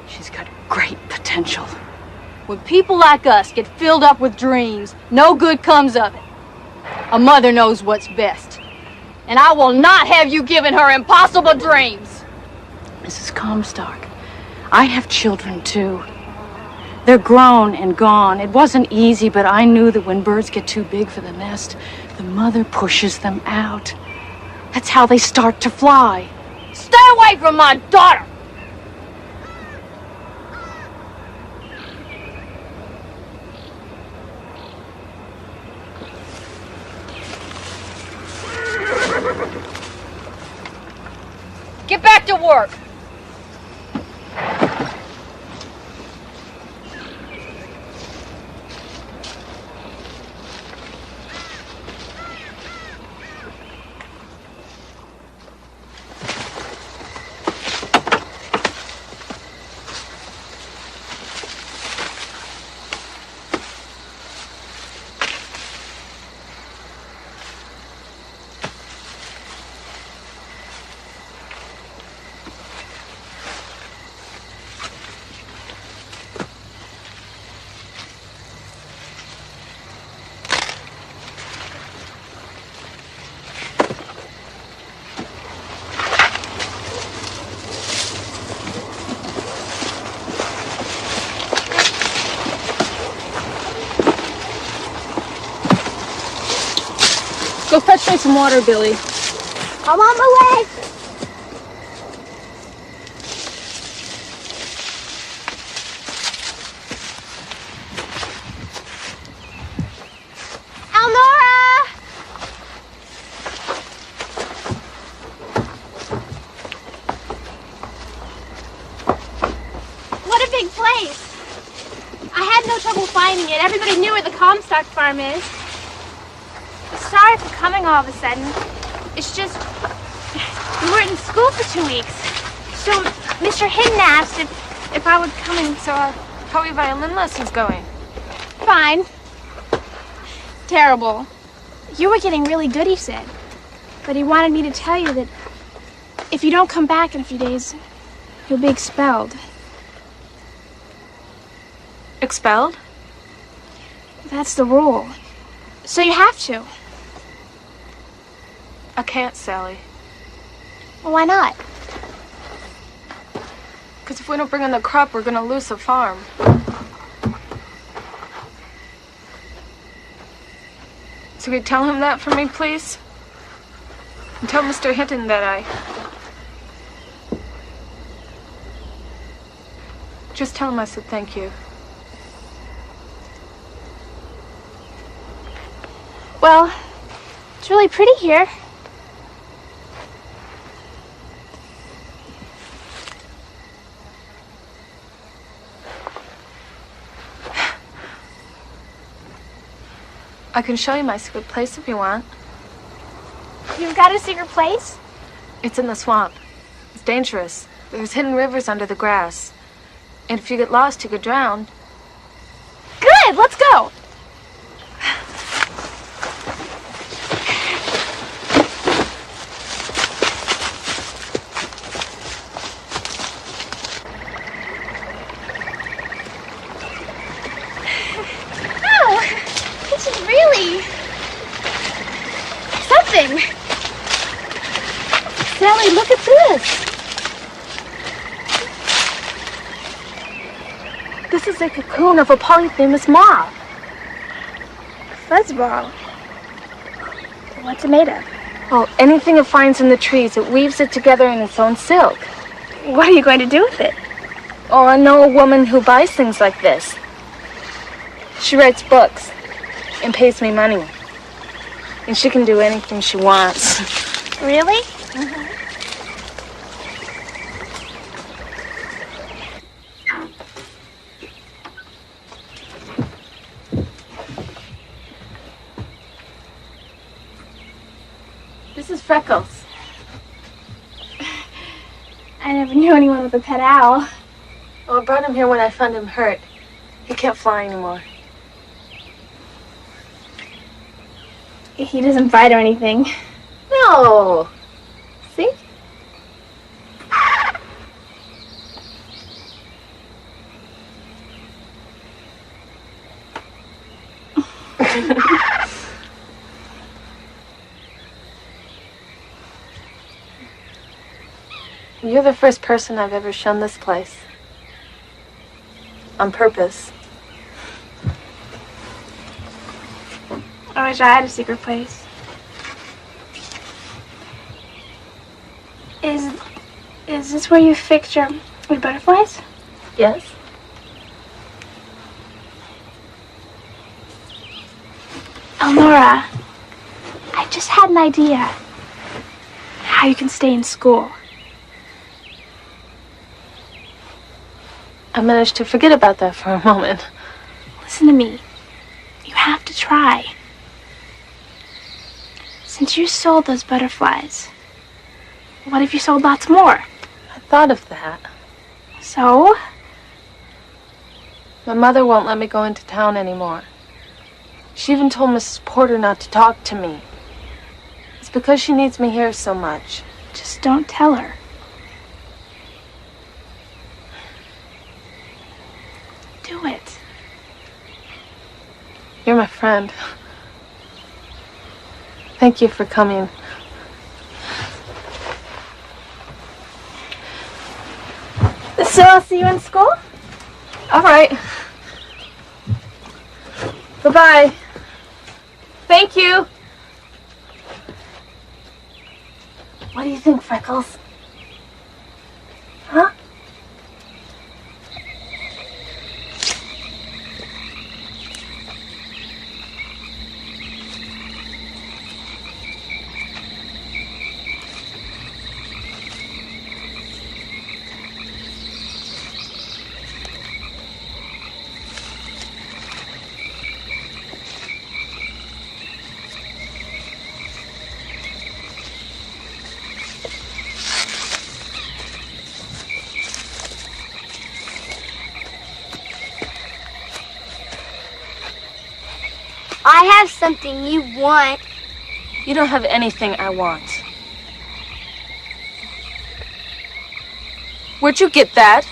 She's got great potential. When people like us get filled up with dreams, no good comes of it. A mother knows what's best. And I will not have you giving her impossible dreams. Mrs. Comstock, I have children too. They're grown and gone. It wasn't easy, but I knew that when birds get too big for the nest, the mother pushes them out. That's how they start to fly. Stay away from my daughter! work. Go fetch me some water, Billy. I'm on my way. Elnora! What a big place. I had no trouble finding it. Everybody knew where the Comstock farm is. Sorry for coming all of a sudden. It's just, we weren't in school for 2 weeks. So Mr. Hinton asked if I would come and so How are your violin lessons going? Fine. Terrible. You were getting really good, he said. But he wanted me to tell you that if you don't come back in a few days, you'll be expelled. Expelled? That's the rule. So you have to. I can't, Sally. Well, why not? Because if we don't bring in the crop, we're going to lose the farm. So can you tell him that for me, please? And tell Mr. Hinton that Just tell him I said thank you. Well, it's really pretty here. I can show you my secret place if you want. You've got a secret place? It's in the swamp. It's dangerous. There's hidden rivers under the grass. And if you get lost, you could drown. Good, let's go. This is really something. Sally, look at this. This is a cocoon of a polyphemus moth. Fuzzball. What's it made of? Oh, anything it finds in the trees, it weaves it together in its own silk. What are you going to do with it? Oh, I know a woman who buys things like this. She writes books and pays me money. And she can do anything she wants. Really? This is Freckles. I never knew anyone with a pet owl. Oh, I brought him here when I found him hurt. He can't fly anymore. He doesn't bite or anything. No. See? You're the first person I've ever shown this place. On purpose. I wish I had a secret place. Is this where you fix your butterflies? Yes. Elnora, I just had an idea. How you can stay in school. I managed to forget about that for a moment. Listen to me. You have to try. Since you sold those butterflies, what if you sold lots more? I thought of that. So? My mother won't let me go into town anymore. She even told Mrs. Porter not to talk to me. It's because she needs me here so much. Just don't tell her. Do it. You're my friend. Thank you for coming. So I'll see you in school? All right. Bye-bye. Thank you. What do you think, Freckles? Huh? I have something you want. You don't have anything I want. Where'd you get that?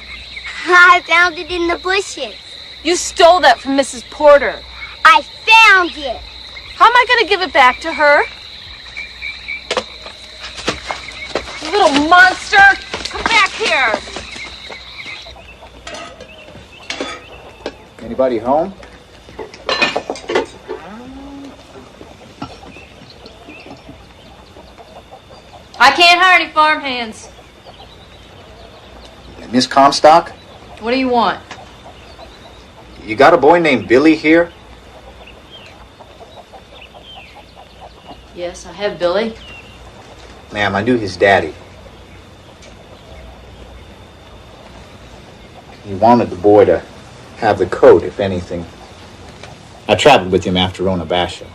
I found it in the bushes. You stole that from Mrs. Porter. I found it. How am I going to give it back to her? You little monster! Come back here! Anybody home? I can't hire any farmhands. Miss Comstock? What do you want? You got a boy named Billy here? Yes, I have Billy. Ma'am, I knew his daddy. He wanted the boy to have the coat, if anything. I traveled with him after Onabasha,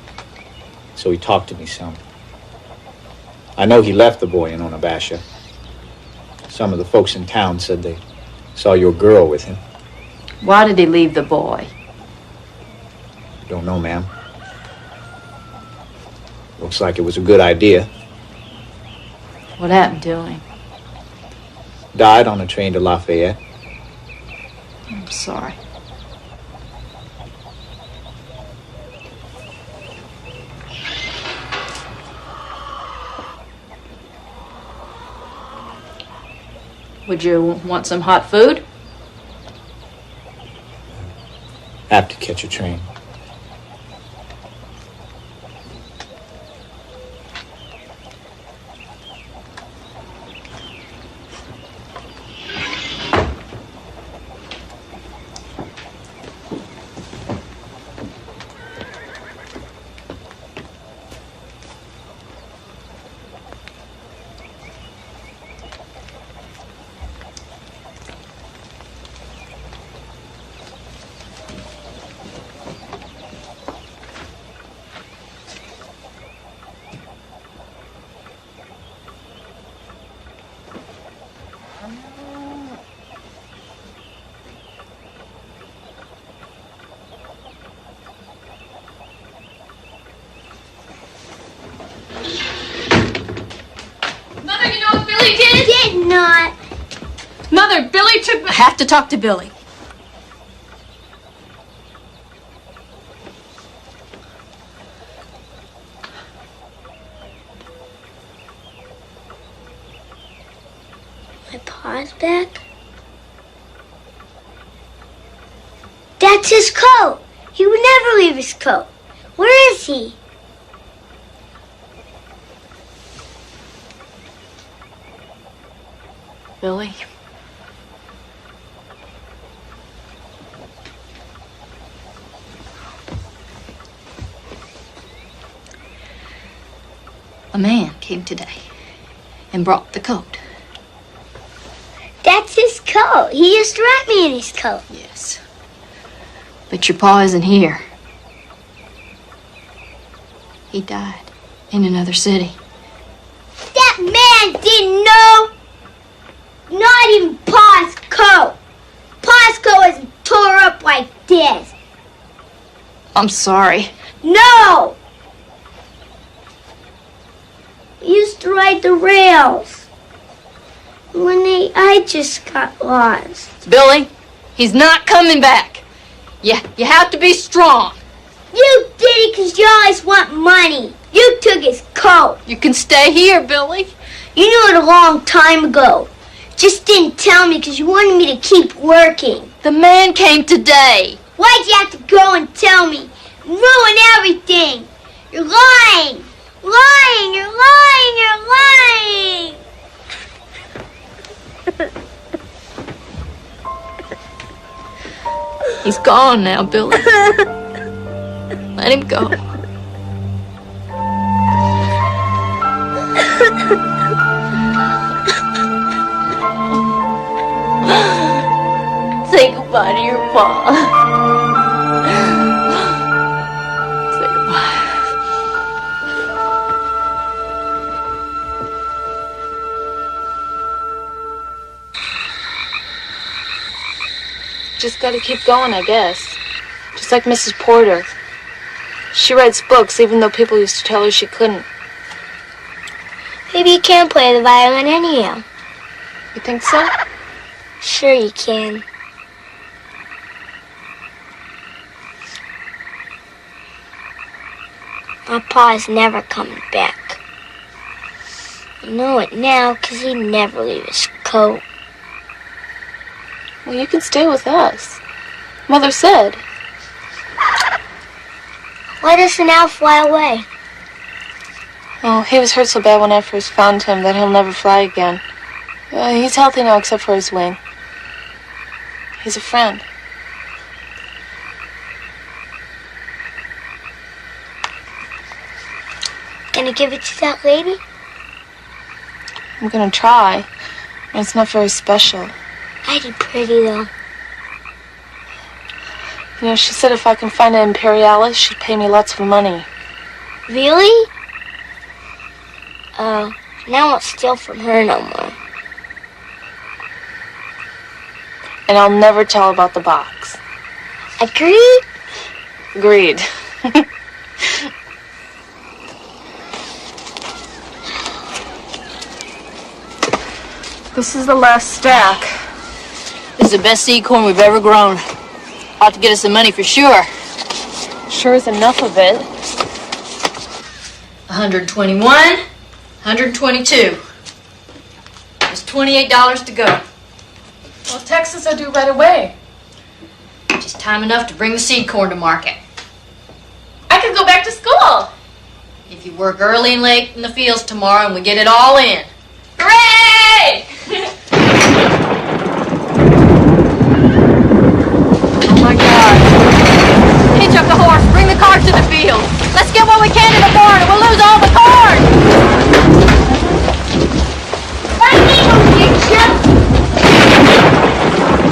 so he talked to me some. I know he left the boy in Onabasha. Some of the folks in town said they saw your girl with him. Why did he leave the boy? Don't know, ma'am. Looks like it was a good idea. What happened to him? Died on a train to Lafayette. I'm sorry. Would you want some hot food? Have to catch a train. Mother, you know what Billy did? Did not. Mother, Billy took I have to talk to Billy. My pa's back. That's his coat. He would never leave his coat. Where is he? Billy? A man came today and brought the coat. That's his coat. coat. He used to wrap me in his coat. Yes. But your pa isn't here. He died in another city. That man didn't know. Not even Pa's coat. Pa's coat isn't tore up like this. I'm sorry. No! We used to ride the rails. I just got lost. Billy, he's not coming back. You have to be strong. You did it because you always want money. You took his coat. You can stay here, Billy. You knew it a long time ago. Just didn't tell me because you wanted me to keep working. The man came today. Why'd you have to go and tell me? Ruin everything. You're lying. Lying. You're lying. You're lying. He's gone now, Billy. Let him go. Say goodbye to your pa. Say goodbye. Just gotta keep going, I guess. Just like Mrs. Porter. She writes books even though people used to tell her she couldn't. Maybe you can play the violin anyhow. You think so? Sure you can. My pa's never coming back. I know it now because he'd never leave his coat. Well, you can stay with us. Mother said. Why doesn't Al fly away? Oh, he was hurt so bad when I first found him that he'll never fly again. He's healthy now except for his wing. He's a friend. Gonna give it to that lady? I'm gonna try. It's not very special. Mighty pretty, though. You know, she said if I can find an Imperialis, she'd pay me lots of money. Really? Oh, now I won't steal from her no more. And I'll never tell about the box. Agreed? Agreed. This is the last stack. This is the best seed corn we've ever grown. Ought to get us some money for sure. Sure is enough of it. 121, 122. There's $28 to go. Well, Texas I do right away. Just time enough to bring the seed corn to market. I could go back to school. If you work early and late in the fields tomorrow and we get it all in. Hooray! Oh my God. Hitch up the horse, bring the cart to the field. Let's get what we can in the barn or we'll lose all the corn.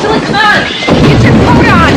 Billy, come on. Get your coat on.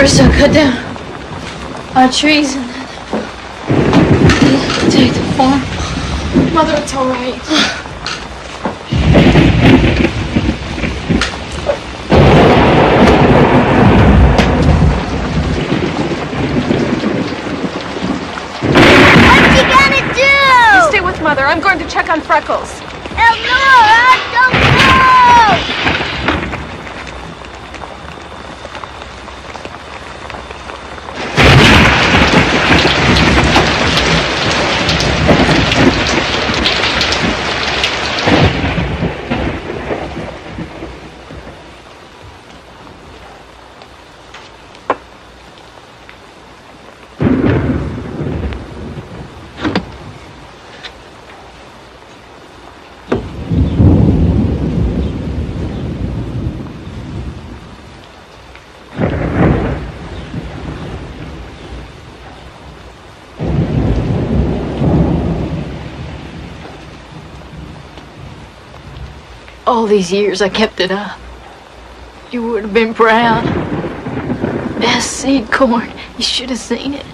First I'll cut down our trees and then take the farm. Mother, it's all right. What you gonna do? You stay with Mother. I'm going to check on Freckles. Elnora, don't go! All these years I kept it up. You would have been proud. Best seed corn. You should have seen it.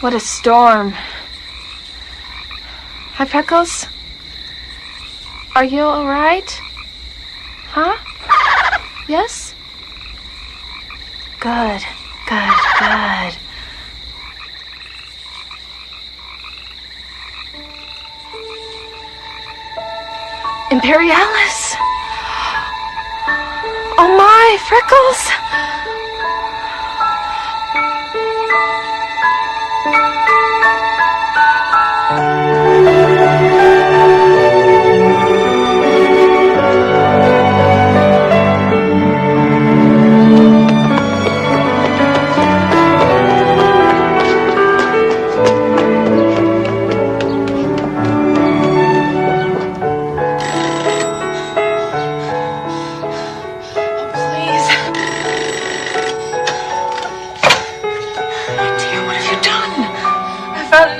What a storm. Hi, Freckles. Are you all right? Huh? Yes? Good, good, good. Imperialis! Oh my, Freckles!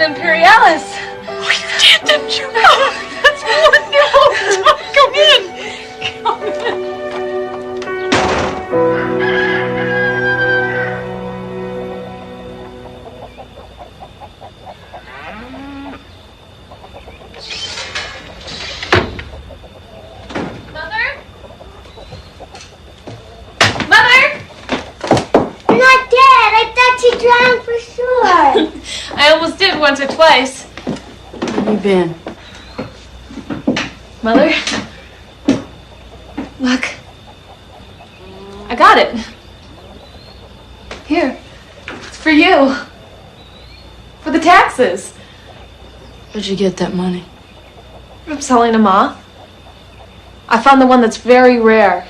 Imperialis! Oh, you did, didn't you? Oh, that's wonderful! Come in! Come in. Mother? Mother? You're not dead! I thought you drowned for sure! I almost did once or twice. Where have you been? Mother? Look. I got it. Here. It's for you. For the taxes. Where'd you get that money? I'm selling them off. I found the one that's very rare.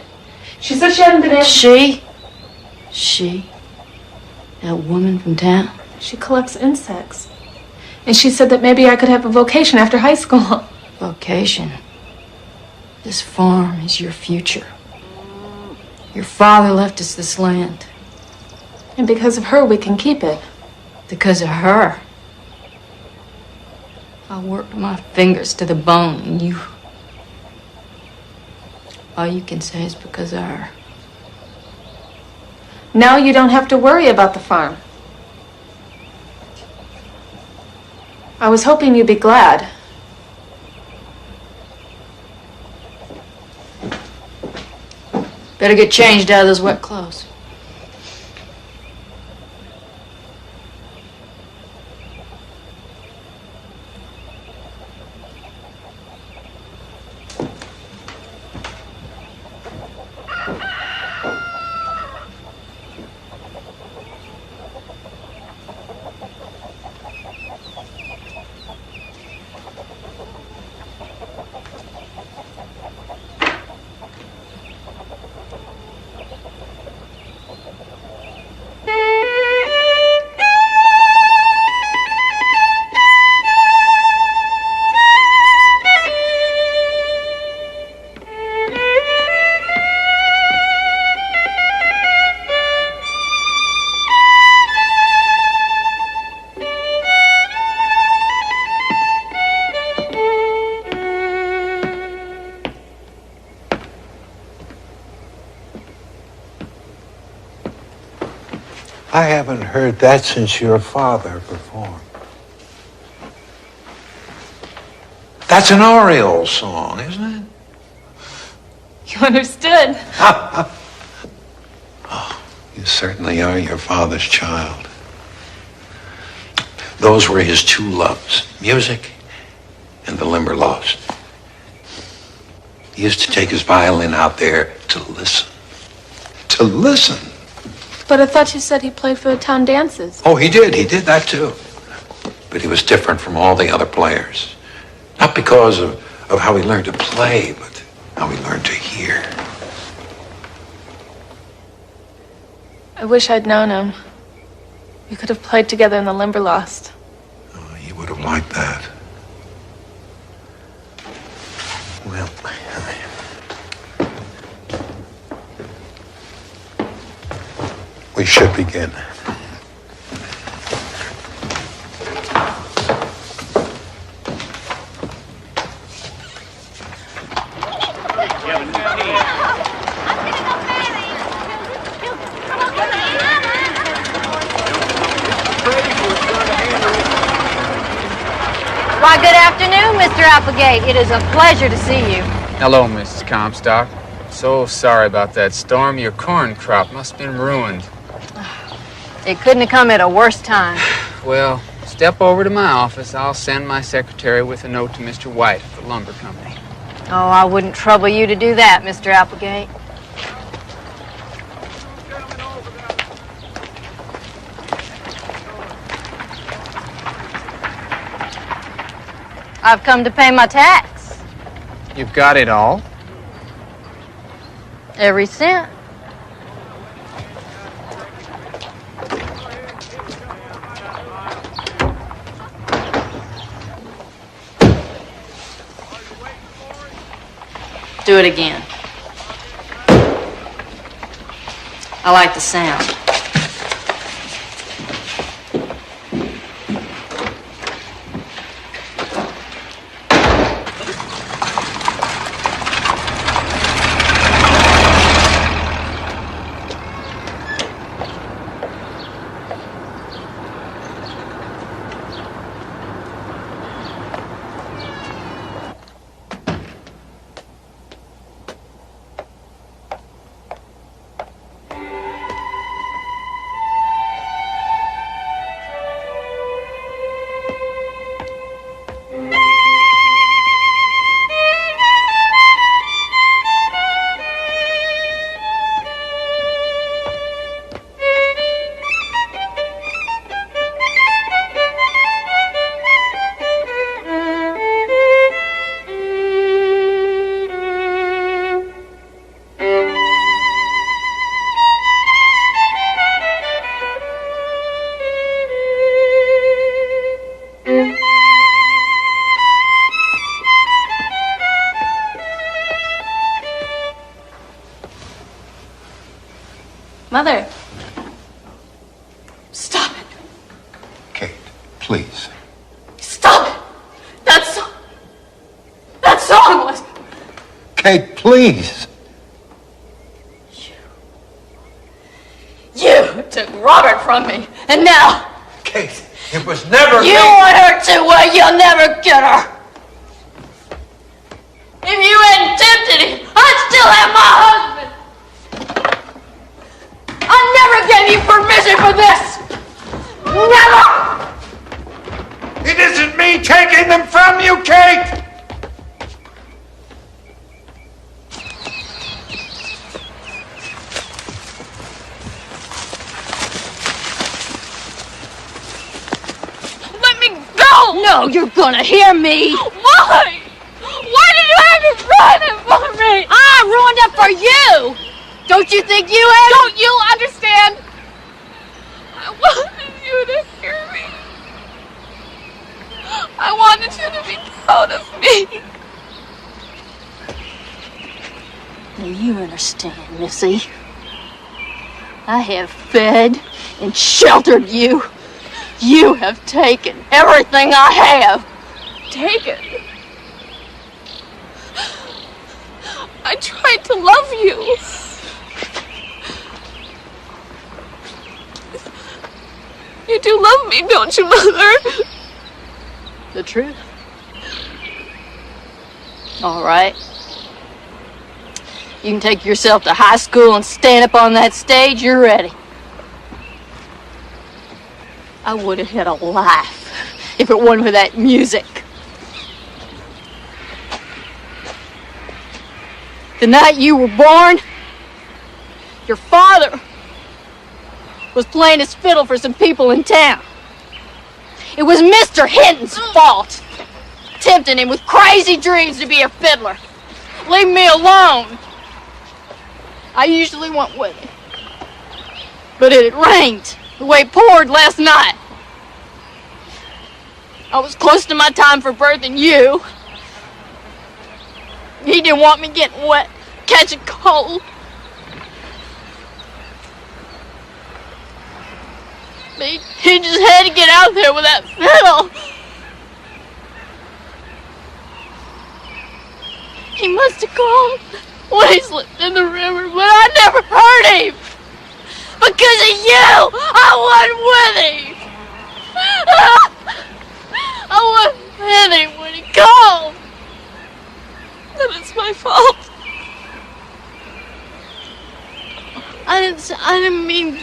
She said she hadn't been able... She? She? That woman from town? She collects insects. And she said that maybe I could have a vocation after high school. Vocation? This farm is your future. Your father left us this land. And because of her, we can keep it. Because of her. I worked my fingers to the bone, and you... all you can say is because of her. Now you don't have to worry about the farm. I was hoping you'd be glad. Better get changed out of those wet clothes. I haven't heard that since your father performed. That's an Oriole song, isn't it? You understood. Oh, you certainly are your father's child. Those were his two loves, music and the Limberlost. He used to take his violin out there to listen. To listen. But I thought you said he played for the town dances. Oh, he did. He did that too. But he was different from all the other players. Not because of how he learned to play, but how he learned to hear. I wish I'd known him. We could have played together in the Limberlost. Oh, he would have liked that. Well, we should begin. Why, good afternoon, Mr. Applegate. It is a pleasure to see you. Hello, Mrs. Comstock. So sorry about that storm. Your corn crop must have been ruined. It couldn't have come at a worse time. Well, step over to my office. I'll send my secretary with a note to Mr. White at the lumber company. Oh, I wouldn't trouble you to do that, Mr. Applegate. I've come to pay my tax. You've got it all? Every cent. Do it again. I like the sound. Mother. Stop it. Kate, please. Stop it. That song was... Kate, please. You took Robert from me, and now... Kate, it was never You me. want her to, well, you'll never get her. If you hadn't tempted him, I'd still have my husband. I never gave you permission for this. Never. It isn't me taking them from you, Kate. Let me go. No, you're gonna hear me. Why? Why did you have to ruin it for me? I ruined it for you. Don't you think you had? Don't you understand? I wanted you to hear me. I wanted you to be proud of me. Now you understand, Missy. I have fed and sheltered you. You have taken everything I have. Taken? I tried to love you. You do love me, don't you, Mother? The truth? All right. You can take yourself to high school and stand up on that stage. You're ready. I would have had a laugh if it wasn't for that music. The night you were born, your father was playing his fiddle for some people in town. It was Mr. Hinton's fault, tempting him with crazy dreams to be a fiddler. Leave me alone. I usually went with him. But it had rained the way it poured last night. I was close to my time for birthing you. He didn't want me getting wet, catching cold. But he just had to get out there with that fiddle. He must have called when he slipped in the river, but I never heard him. Because of you, I wasn't with him. I wasn't with him when he called. That it's my fault. I didn't mean...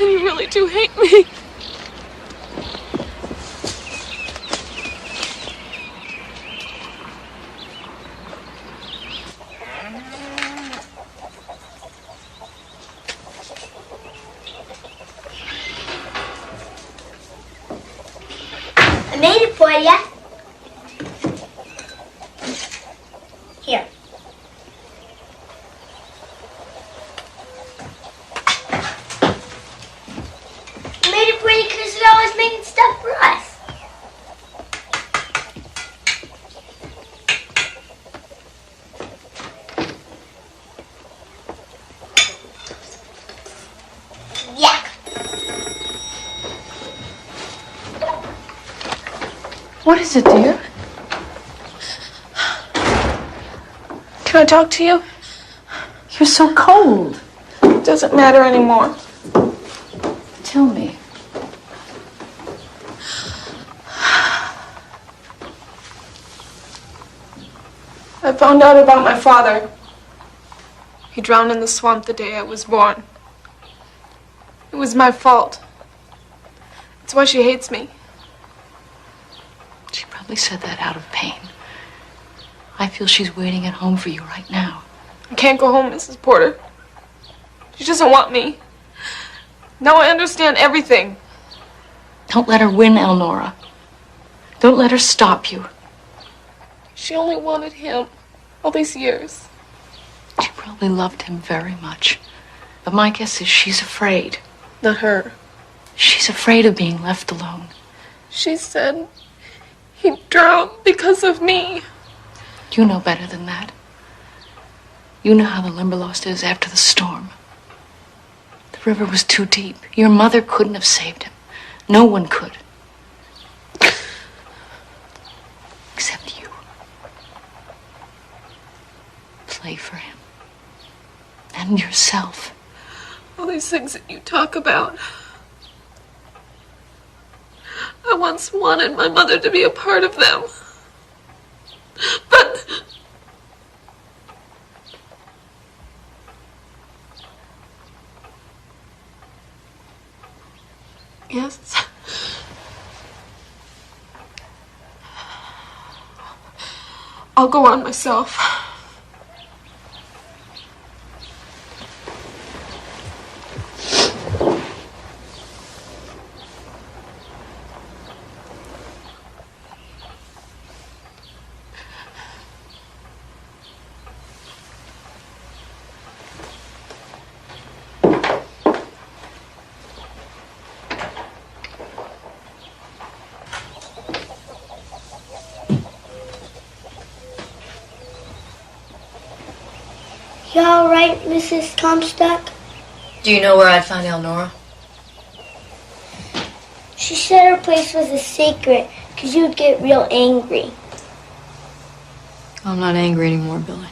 And you really do hate me. I made it for you. Here. I made it for you because you're always making stuff for us. Yeah. What is it, dear? Can I talk to you? You're so cold. It doesn't matter anymore. Tell me. I found out about my father. He drowned in the swamp the day I was born. It was my fault. That's why she hates me. She probably said that out of pain. I feel she's waiting at home for you right now. I can't go home, Mrs. Porter. She doesn't want me. Now I understand everything. Don't let her win, Elnora. Don't let her stop you. She only wanted him all these years. She probably loved him very much. But my guess is she's afraid. Not her. She's afraid of being left alone. She said he drowned because of me. You know better than that. You know how the Limberlost is after the storm. The river was too deep. Your mother couldn't have saved him. No one could. Except you. Play for him. And yourself. All these things that you talk about. I once wanted my mother to be a part of them. But... Yes. I'll go on myself. You all right, Mrs. Comstock? Do you know where I'd find Elnora? She said her place was a secret because you'd get real angry. I'm not angry anymore, Billy.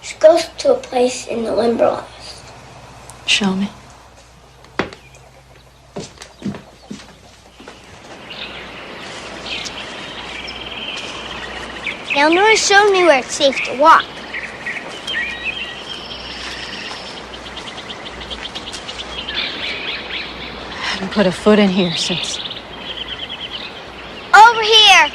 She goes to a place in the Limberlost. Show me. Eleanor showed me where it's safe to walk. I haven't put a foot in here since. Over here.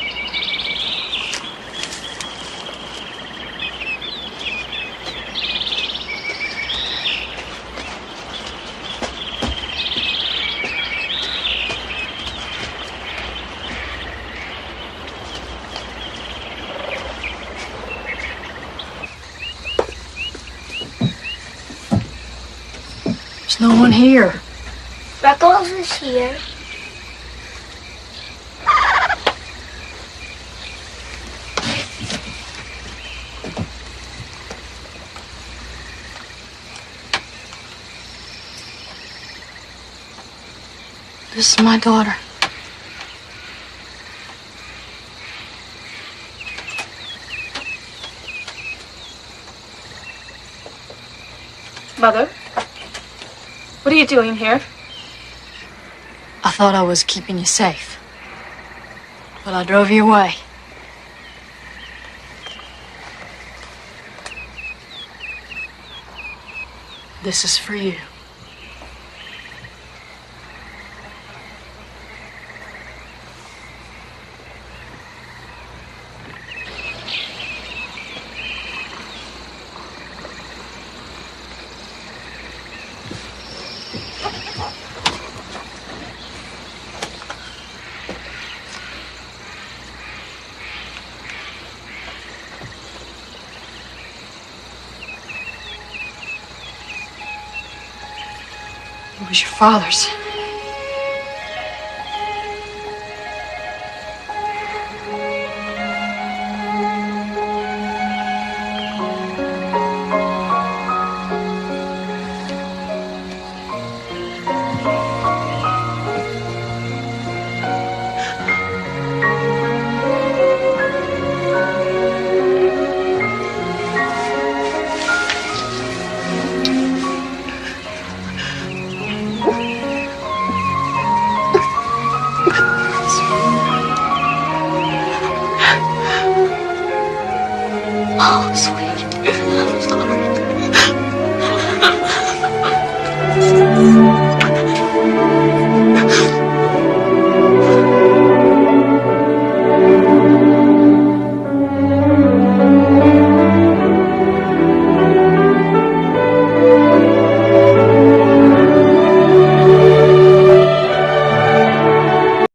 There's no one here. Freckles is here. This is my daughter. Mother? What are you doing here? I thought I was keeping you safe, but I drove you away. This is for you. It was your father's. Oh, sweet.